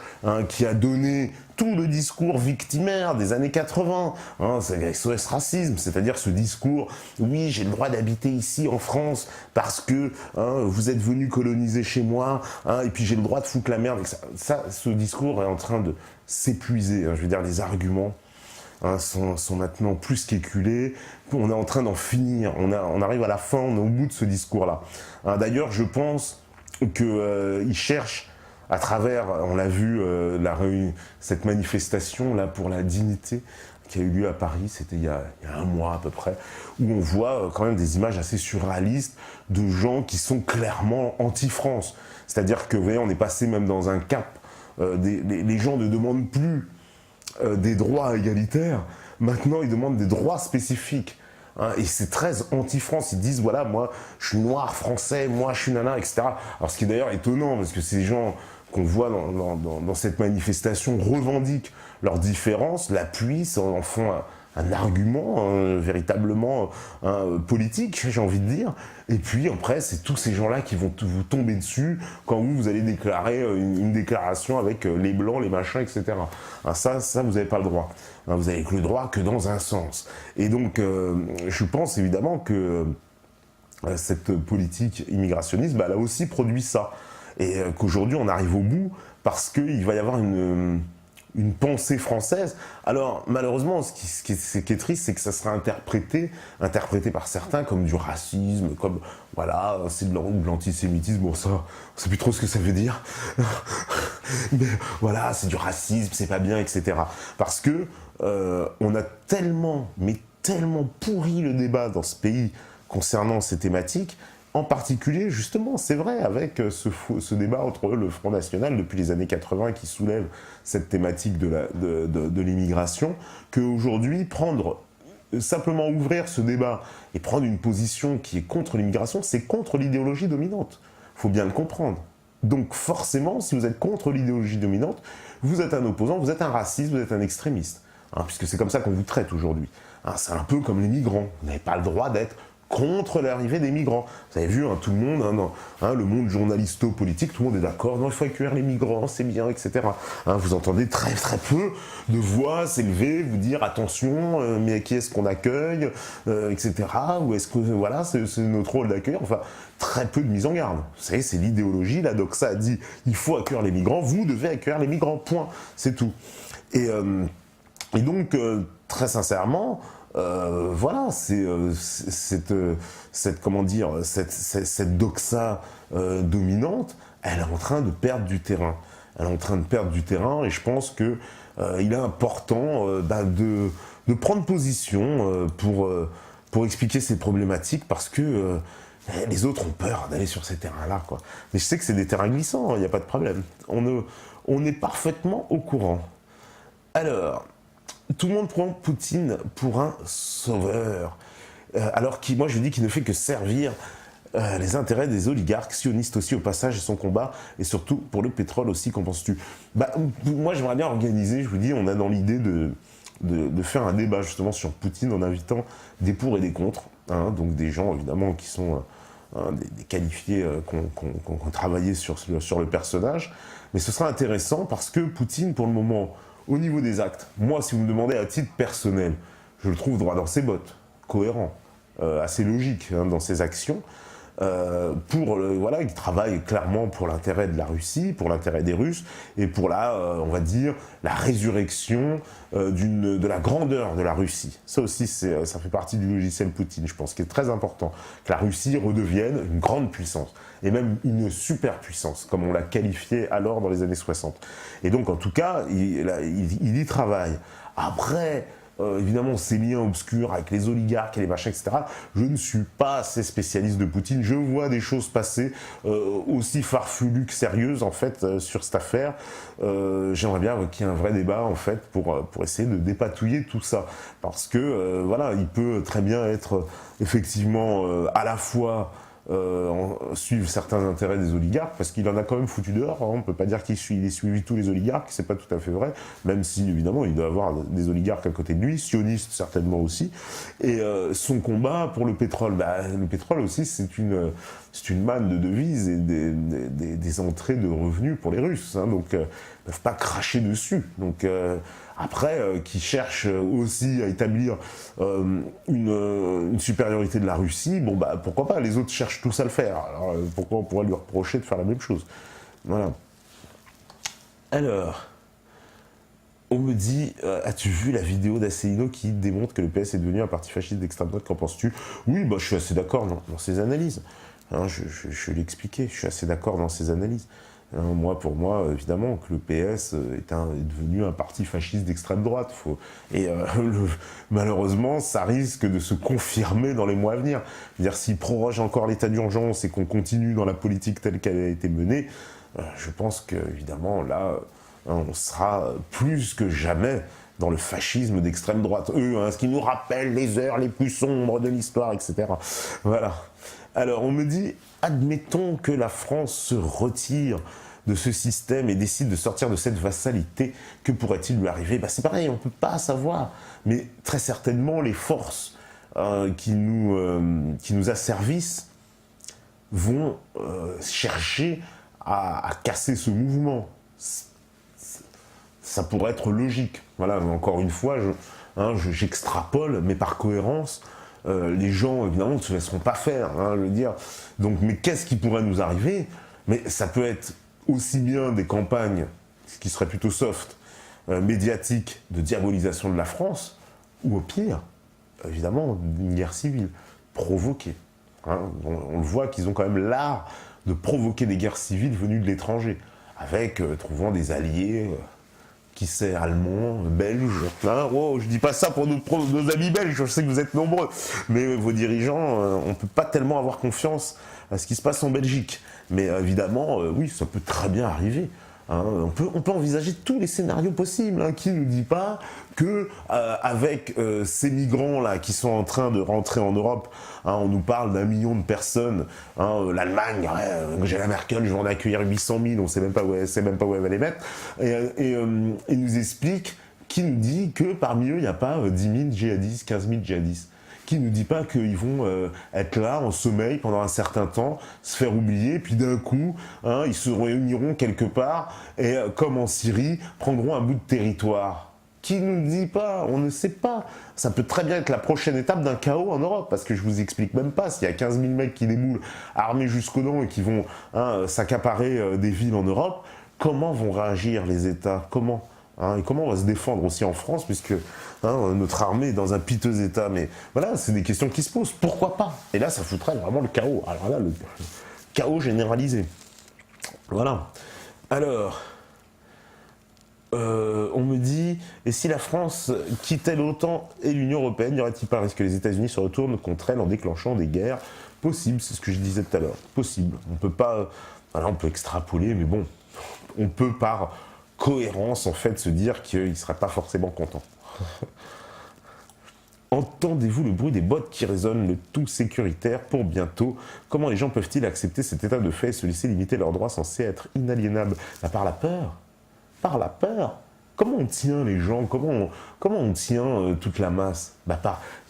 qui a donné tout le discours victimaire des années 80, c'est SOS Racisme, c'est-à-dire ce discours, oui, j'ai le droit d'habiter ici en France parce que vous êtes venus coloniser chez moi, et puis j'ai le droit de foutre la merde. Ce discours est en train de s'épuiser. Je veux dire, les arguments sont maintenant plus qu'éculés. On est en train d'en finir. On arrive à la fin, on est au bout de ce discours-là. D'ailleurs, je pense qu'ils cherchent, à travers, on l'a vu, cette manifestation-là pour la dignité qui a eu lieu à Paris, c'était il y a un mois à peu près, où on voit quand même des images assez surréalistes de gens qui sont clairement anti-France. C'est-à-dire que, vous voyez, on est passé même dans un cap. Les gens ne demandent plus des droits égalitaires, maintenant ils demandent des droits spécifiques. Et c'est très anti-France, ils disent voilà, moi je suis noir français, moi je suis nana, etc. Alors ce qui est d'ailleurs étonnant, parce que ces gens qu'on voit dans cette manifestation revendiquent leurs différences, l'appuient, en font un argument véritablement politique, j'ai envie de dire. Et puis après, c'est tous ces gens-là qui vont vous tomber dessus quand vous allez déclarer une déclaration avec les blancs, les machins, etc. Ça, vous n'avez pas le droit. Vous n'avez que le droit que dans un sens. Et donc, je pense évidemment que cette politique immigrationniste, elle a aussi produit ça. Et qu'aujourd'hui, on arrive au bout parce qu'il va y avoir une pensée française. Alors, malheureusement, ce qui est triste, c'est que ça sera interprété par certains comme du racisme, comme, voilà, c'est de l'antisémitisme, bon ça, on sait plus trop ce que ça veut dire. Mais voilà, c'est du racisme, c'est pas bien, etc. Parce que on a tellement pourri le débat dans ce pays concernant ces thématiques, en particulier, justement, c'est vrai, avec ce débat entre le Front National depuis les années 80 qui soulève cette thématique de l'immigration, qu'aujourd'hui, simplement ouvrir ce débat et prendre une position qui est contre l'immigration, c'est contre l'idéologie dominante. Il faut bien le comprendre. Donc forcément, si vous êtes contre l'idéologie dominante, vous êtes un opposant, vous êtes un raciste, vous êtes un extrémiste. Puisque c'est comme ça qu'on vous traite aujourd'hui. C'est un peu comme les migrants. Vous n'avez pas le droit d'être contre l'arrivée des migrants. Vous avez vu, tout le monde, le monde journalisto-politique, tout le monde est d'accord, non, il faut accueillir les migrants, c'est bien, etc. Vous entendez très très peu de voix s'élever, vous dire attention, mais qui est-ce qu'on accueille, etc. Ou est-ce que, voilà, c'est notre rôle d'accueillir, enfin, très peu de mise en garde. Vous savez, c'est l'idéologie, la doxa a dit, il faut accueillir les migrants, vous devez accueillir les migrants, point, c'est tout. Et donc, très sincèrement, voilà, cette doxa dominante, elle est en train de perdre du terrain. Et je pense que il est important de prendre position pour expliquer ces problématiques parce que les autres ont peur d'aller sur ces terrains-là, quoi. Mais je sais que c'est des terrains glissants, il n'y a pas de problème. On est parfaitement au courant. Alors, tout le monde prend Poutine pour un sauveur, alors moi je dis qu'il ne fait que servir les intérêts des oligarques, sionistes aussi au passage, et son combat, et surtout pour le pétrole aussi, qu'en penses-tu ? Moi j'aimerais bien organiser, je vous dis, on a dans l'idée de faire un débat justement sur Poutine en invitant des pour et des contre, donc des gens évidemment qui sont des qualifiés qui ont travaillé sur le personnage, mais ce sera intéressant parce que Poutine pour le moment, au niveau des actes, moi, si vous me demandez à titre personnel, je le trouve droit dans ses bottes, cohérent, assez logique dans ses actions. Il travaille clairement pour l'intérêt de la Russie, pour l'intérêt des Russes, et pour on va dire, la résurrection de la grandeur de la Russie. Ça aussi, ça fait partie du logiciel Poutine, je pense, qui est très important, que la Russie redevienne une grande puissance, et même une superpuissance, comme on l'a qualifié alors dans les années 60. Et donc, en tout cas, il y travaille. Après, évidemment, ces liens obscurs avec les oligarques et les machins, etc. Je ne suis pas assez spécialiste de Poutine. Je vois des choses passer aussi farfelues que sérieuses, en fait, sur cette affaire. J'aimerais bien qu'il y ait un vrai débat, en fait, pour essayer de dépatouiller tout ça. Parce que, il peut très bien être, effectivement, à la fois suivre certains intérêts des oligarques, parce qu'il en a quand même foutu dehors, on ne peut pas dire qu'il ait suivi tous les oligarques, c'est pas tout à fait vrai, même si évidemment il doit avoir des oligarques à côté de lui, sionistes certainement aussi, et son combat pour le pétrole aussi c'est une manne de devises et des entrées de revenus pour les Russes. Hein, donc, ils ne peuvent pas cracher dessus. Donc, après, qui cherchent aussi à établir une supériorité de la Russie, bon, bah, pourquoi pas, les autres cherchent tous à le faire. Alors, pourquoi on pourrait lui reprocher de faire la même chose? Voilà. Alors, on me dit, as-tu vu la vidéo d'Asselineau qui démontre que le PS est devenu un parti fasciste d'extrême droite, qu'en penses-tu? Oui, bah, je suis assez d'accord dans ses analyses. Hein, je l'ai expliqué, je suis assez d'accord dans ses analyses. Hein, moi, pour moi, évidemment, que le PS est devenu un parti fasciste d'extrême droite. Malheureusement, ça risque de se confirmer dans les mois à venir. C'est-à-dire, s'il proroge encore l'état d'urgence et qu'on continue dans la politique telle qu'elle a été menée, je pense qu'évidemment, là, on sera plus que jamais dans le fascisme d'extrême droite. Eux, ce qui nous rappelle les heures les plus sombres de l'histoire, etc. Voilà. Alors, on me dit, admettons que la France se retire de ce système et décide de sortir de cette vassalité, que pourrait-il lui arriver? Bah, c'est pareil, on ne peut pas savoir. Mais très certainement, les forces qui nous asservissent vont chercher à casser ce mouvement. Ça pourrait être logique. Voilà, mais encore une fois, j'extrapole, mais par cohérence, les gens, évidemment, ne se laisseront pas faire. Hein, je veux dire. Donc, mais qu'est-ce qui pourrait nous arriver? Mais ça peut être aussi bien des campagnes, ce qui serait plutôt soft, médiatiques, de diabolisation de la France, ou au pire, évidemment, une guerre civile provoquée. Hein. On le voit qu'ils ont quand même l'art de provoquer des guerres civiles venues de l'étranger, avec trouvant des alliés, qui sait, allemands, belges. Hein, oh, je dis pas ça pour nos amis belges, je sais que vous êtes nombreux, mais vos dirigeants, on ne peut pas tellement avoir confiance à ce qui se passe en Belgique. Mais évidemment, oui, ça peut très bien arriver. Hein, on peut envisager tous les scénarios possibles. Hein, qui ne nous dit pas que avec ces migrants-là qui sont en train de rentrer en Europe, hein, on nous parle d'1 million de personnes, hein, l'Allemagne, Angela Merkel, je vais en accueillir 800 000, on ne sait même pas où elle va les mettre, et nous explique, qui nous dit que parmi eux, il n'y a pas 10 000 djihadistes, 15 000 djihadistes. Qui ne nous dit pas qu'ils vont être là en sommeil pendant un certain temps, se faire oublier, puis d'un coup, hein, ils se réuniront quelque part et, comme en Syrie, prendront un bout de territoire. Qui ne nous dit pas? On ne sait pas. Ça peut très bien être la prochaine étape d'un chaos en Europe, parce que je vous explique même pas, s'il y a 15 000 mecs qui déboulent armés jusqu'aux dents et qui vont s'accaparer des villes en Europe, comment vont réagir les États? Comment? Hein, et comment on va se défendre aussi en France, puisque notre armée est dans un piteux état. Mais voilà, c'est des questions qui se posent. Pourquoi pas? Et là, ça foutrait vraiment le chaos. Alors là, le chaos généralisé. Voilà. Alors, on me dit, et si la France quittait l'OTAN et l'Union Européenne, n'y aurait-il pas un risque que les États-Unis se retournent contre elle en déclenchant des guerres? Possible, c'est ce que je disais tout à l'heure. Possible. On peut pas... Alors, on peut extrapoler, mais bon, on peut par cohérence, en fait, se dire qu'il ne serait pas forcément content. Entendez-vous le bruit des bottes qui résonnent, le tout sécuritaire pour bientôt? Comment les gens peuvent-ils accepter cet état de fait et se laisser limiter leurs droits censés être inaliénables? Par la peur. Par la peur. Comment on tient les gens? Comment on tient toute la masse? Il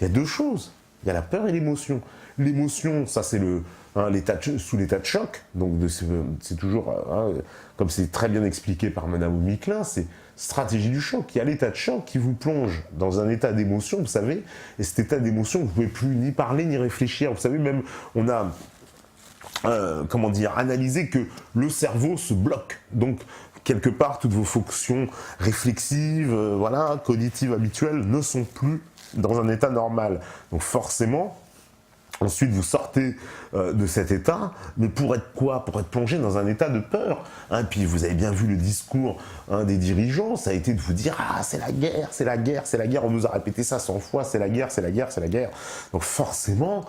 y a deux choses. Il y a la peur et l'émotion. L'émotion, ça c'est sous l'état de choc. Donc c'est toujours, comme c'est très bien expliqué par Madame Miquelin, c'est stratégie du choc. Il y a l'état de choc qui vous plonge dans un état d'émotion, vous savez, et cet état d'émotion, vous ne pouvez plus ni parler ni réfléchir. Vous savez, même on a analysé que le cerveau se bloque. Donc quelque part, toutes vos fonctions réflexives, cognitives habituelles ne sont plus dans un état normal. Donc forcément, ensuite vous sortez de cet état, mais pour être quoi? Pour être plongé dans un état de peur. Hein, puis vous avez bien vu le discours des dirigeants, ça a été de vous dire « Ah, c'est la guerre, c'est la guerre, c'est la guerre », on nous a répété ça 100 fois, c'est la guerre, c'est la guerre, c'est la guerre. Donc forcément...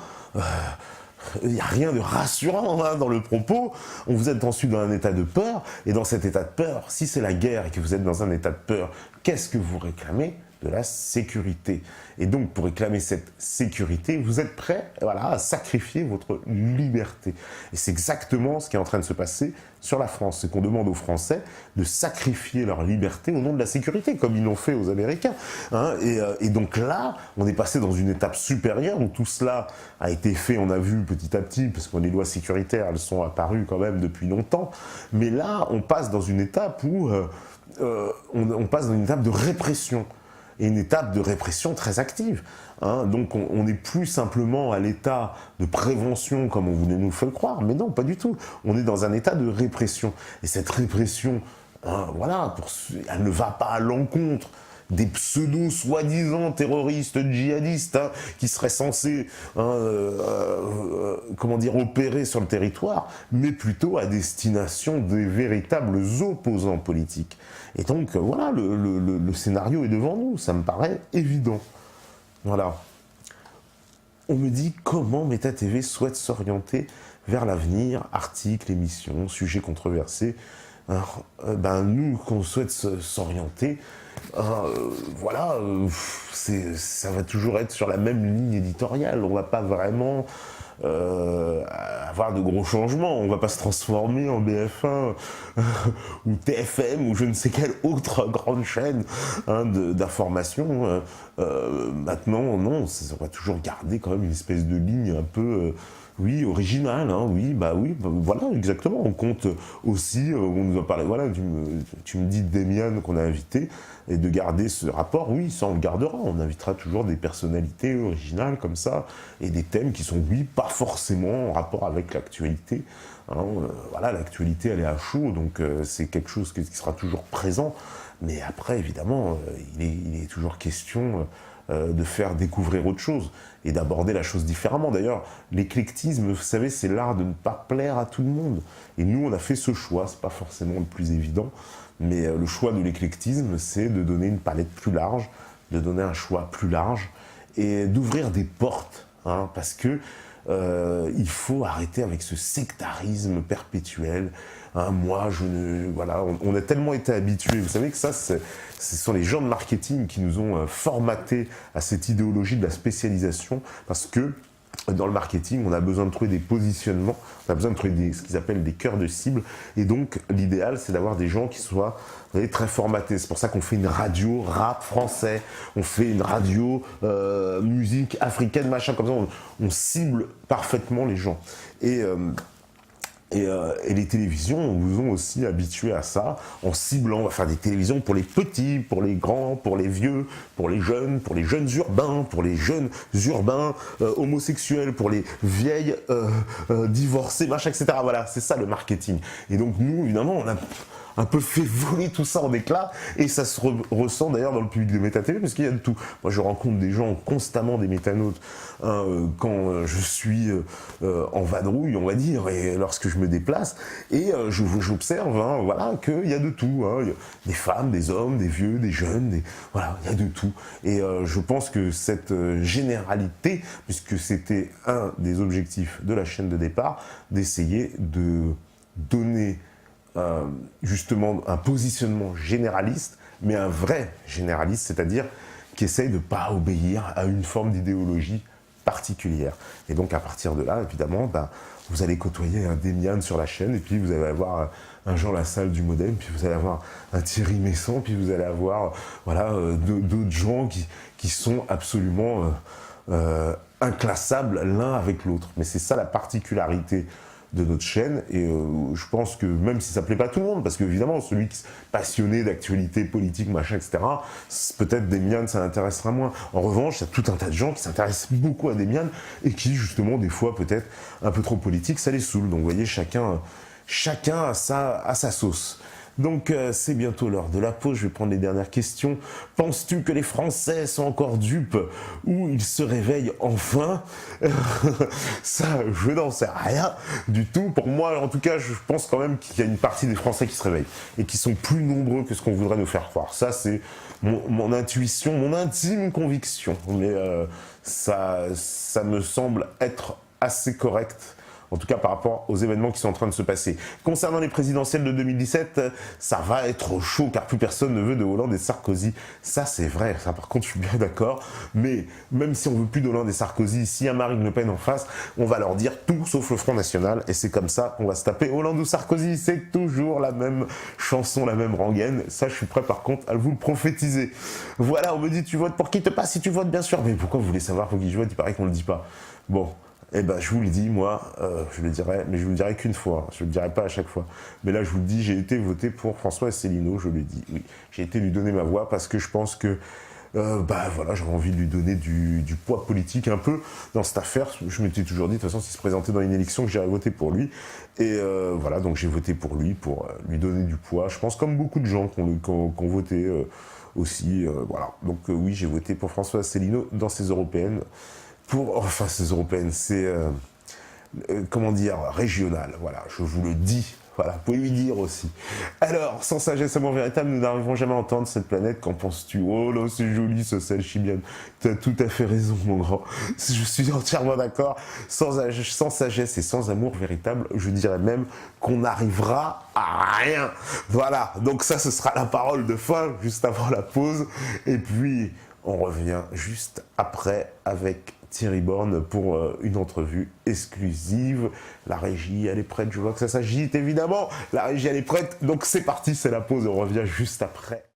il n'y a rien de rassurant dans le propos. Vous êtes ensuite dans un état de peur, et dans cet état de peur, si c'est la guerre et que vous êtes dans un état de peur, qu'est-ce que vous réclamez? de la sécurité. Et donc, pour réclamer cette sécurité, vous êtes prêts, voilà, à sacrifier votre liberté. Et c'est exactement ce qui est en train de se passer sur la France. C'est qu'on demande aux Français de sacrifier leur liberté au nom de la sécurité, comme ils l'ont fait aux Américains. Hein. Et donc là, on est passé dans une étape supérieure où tout cela a été fait, on a vu petit à petit, parce que les lois sécuritaires, elles sont apparues quand même depuis longtemps. Mais là, on passe dans une étape où on passe dans une étape de répression. Et une étape de répression très active. Hein. Donc on n'est plus simplement à l'état de prévention comme on voulait nous le faire croire, mais non, pas du tout. On est dans un état de répression. Et cette répression, hein, voilà, elle ne va pas à l'encontre des pseudo soi-disant terroristes djihadistes hein, qui seraient censés comment dire, opérer sur le territoire, mais plutôt à destination des véritables opposants politiques. Et donc voilà, le scénario est devant nous, ça me paraît évident. Voilà. On me dit comment Meta TV souhaite s'orienter vers l'avenir, articles, émissions, sujets controversés. Alors, nous, qu'on souhaite s'orienter, voilà, ça va toujours être sur la même ligne éditoriale. On ne va pas vraiment avoir de gros changements. On ne va pas se transformer en BF1 ou TFM ou je ne sais quelle autre grande chaîne hein, d'information. Maintenant, non, on va toujours garder quand même une espèce de ligne un peu... oui, original, hein, oui, voilà, exactement. On compte aussi, on nous a parlé, voilà, tu me dis Demian qu'on a invité, et de garder ce rapport, oui, ça on le gardera. On invitera toujours des personnalités originales comme ça, et des thèmes qui sont, oui, pas forcément en rapport avec l'actualité. Hein, voilà, l'actualité, elle est à chaud, donc c'est quelque chose qui sera toujours présent. Mais après, évidemment, il est toujours question... de faire découvrir autre chose et d'aborder la chose différemment. D'ailleurs, l'éclectisme, vous savez, c'est l'art de ne pas plaire à tout le monde. Et nous, on a fait ce choix, c'est pas forcément le plus évident, mais le choix de l'éclectisme, c'est de donner une palette plus large, de donner un choix plus large et d'ouvrir des portes, hein, parce que il faut arrêter avec ce sectarisme perpétuel. Hein, moi, voilà, on a tellement été habitués. Vous savez que ça, ce sont les gens de marketing qui nous ont formatés à cette idéologie de la spécialisation, parce que dans le marketing, on a besoin de trouver des positionnements, on a besoin de trouver ce qu'ils appellent des cœurs de cible, et donc l'idéal, c'est d'avoir des gens qui soient très formatés. C'est pour ça qu'on fait une radio rap français, on fait une radio musique africaine, machin, comme ça, on cible parfaitement les gens. Et les télévisions vous ont aussi habitué à ça, en ciblant, on va faire des télévisions pour les petits, pour les grands, pour les vieux, pour les jeunes urbains, pour les jeunes urbains homosexuels, pour les vieilles divorcées, machin, etc. Voilà, c'est ça le marketing. Et donc nous, évidemment, on a un peu fait voler tout ça en éclats, et ça se ressent d'ailleurs dans le public de Meta TV, parce qu'il y a de tout. Moi, je rencontre des gens constamment, des métanautes, hein, quand je suis en vadrouille, on va dire, et lorsque je me déplace, et j'observe, hein, voilà, qu'il y a de tout. Hein. Il y a des femmes, des hommes, des vieux, des jeunes, voilà, il y a de tout. Et je pense que cette généralité, puisque c'était un des objectifs de la chaîne de départ, d'essayer de donner justement un positionnement généraliste, mais un vrai généraliste, c'est-à-dire qui essaye de ne pas obéir à une forme d'idéologie particulière. Et donc à partir de là, évidemment, vous allez côtoyer un Demian sur la chaîne, et puis vous allez avoir un Jean Lassalle du Modem, puis vous allez avoir un Thierry Messon, puis vous allez avoir voilà, d'autres gens qui sont absolument inclassables l'un avec l'autre. Mais c'est ça la particularité de notre chaîne, et je pense que même si ça plaît pas à tout le monde, parce que évidemment celui qui est passionné d'actualité politique, machin, etc., peut-être Demian ça l'intéressera moins. En revanche, il y a tout un tas de gens qui s'intéressent beaucoup à Demian et qui justement des fois peut-être un peu trop politique, ça les saoule. Donc vous voyez, chacun a sa sauce. Donc c'est bientôt l'heure de la pause, je vais prendre les dernières questions. Penses-tu que les Français sont encore dupes ou ils se réveillent enfin? Ça, je n'en sais rien du tout. Pour moi, en tout cas, je pense quand même qu'il y a une partie des Français qui se réveillent et qui sont plus nombreux que ce qu'on voudrait nous faire croire. Ça, c'est mon intuition, mon intime conviction. Mais ça me semble être assez correct. en tout cas par rapport aux événements qui sont en train de se passer. Concernant les présidentielles de 2017, ça va être chaud car plus personne ne veut de Hollande et Sarkozy. Ça c'est vrai, ça par contre je suis bien d'accord, mais même si on veut plus d'Hollande et Sarkozy, s'il y a Marine Le Pen en face, on va leur dire tout sauf le Front National, et c'est comme ça qu'on va se taper Hollande ou Sarkozy, c'est toujours la même chanson, la même rengaine, ça je suis prêt par contre à vous le prophétiser. Voilà, on me dit tu votes pour qui te passe si tu votes bien sûr, mais pourquoi vous voulez savoir pour qui je vote, il paraît qu'on le dit pas. Bon, eh ben je vous le dis moi, je le dirai, mais je vous le dirai qu'une fois, je le dirai pas à chaque fois. Mais là je vous le dis, j'ai été voté pour François Asselineau, je le dis, oui. J'ai été lui donner ma voix parce que je pense que voilà, j'avais envie de lui donner du poids politique un peu dans cette affaire. Je m'étais toujours dit, de toute façon, s'il se présentait dans une élection, que j'irais voter pour lui. Et voilà, donc j'ai voté pour lui, pour lui donner du poids. Je pense comme beaucoup de gens qui ont voté aussi. Voilà, donc oui, j'ai voté pour François Asselineau dans ces européennes. Enfin, ces européennes, c'est, comment dire, régional. Voilà, je vous le dis. Voilà, vous pouvez lui dire aussi. Alors, sans sagesse, amour véritable, nous n'arriverons jamais à entendre cette planète. Qu'en penses-tu? Oh là, c'est joli ce sel chibiane. Tu as tout à fait raison, mon grand. Je suis entièrement d'accord. Sans sagesse et sans amour véritable, je dirais même qu'on n'arrivera à rien. Voilà, donc ça, ce sera la parole de fin, juste avant la pause. Et puis, on revient juste après avec Thierry Borne pour une entrevue exclusive. La régie, elle est prête, je vois que ça s'agite évidemment. La régie, elle est prête, donc c'est parti, c'est la pause, on revient juste après.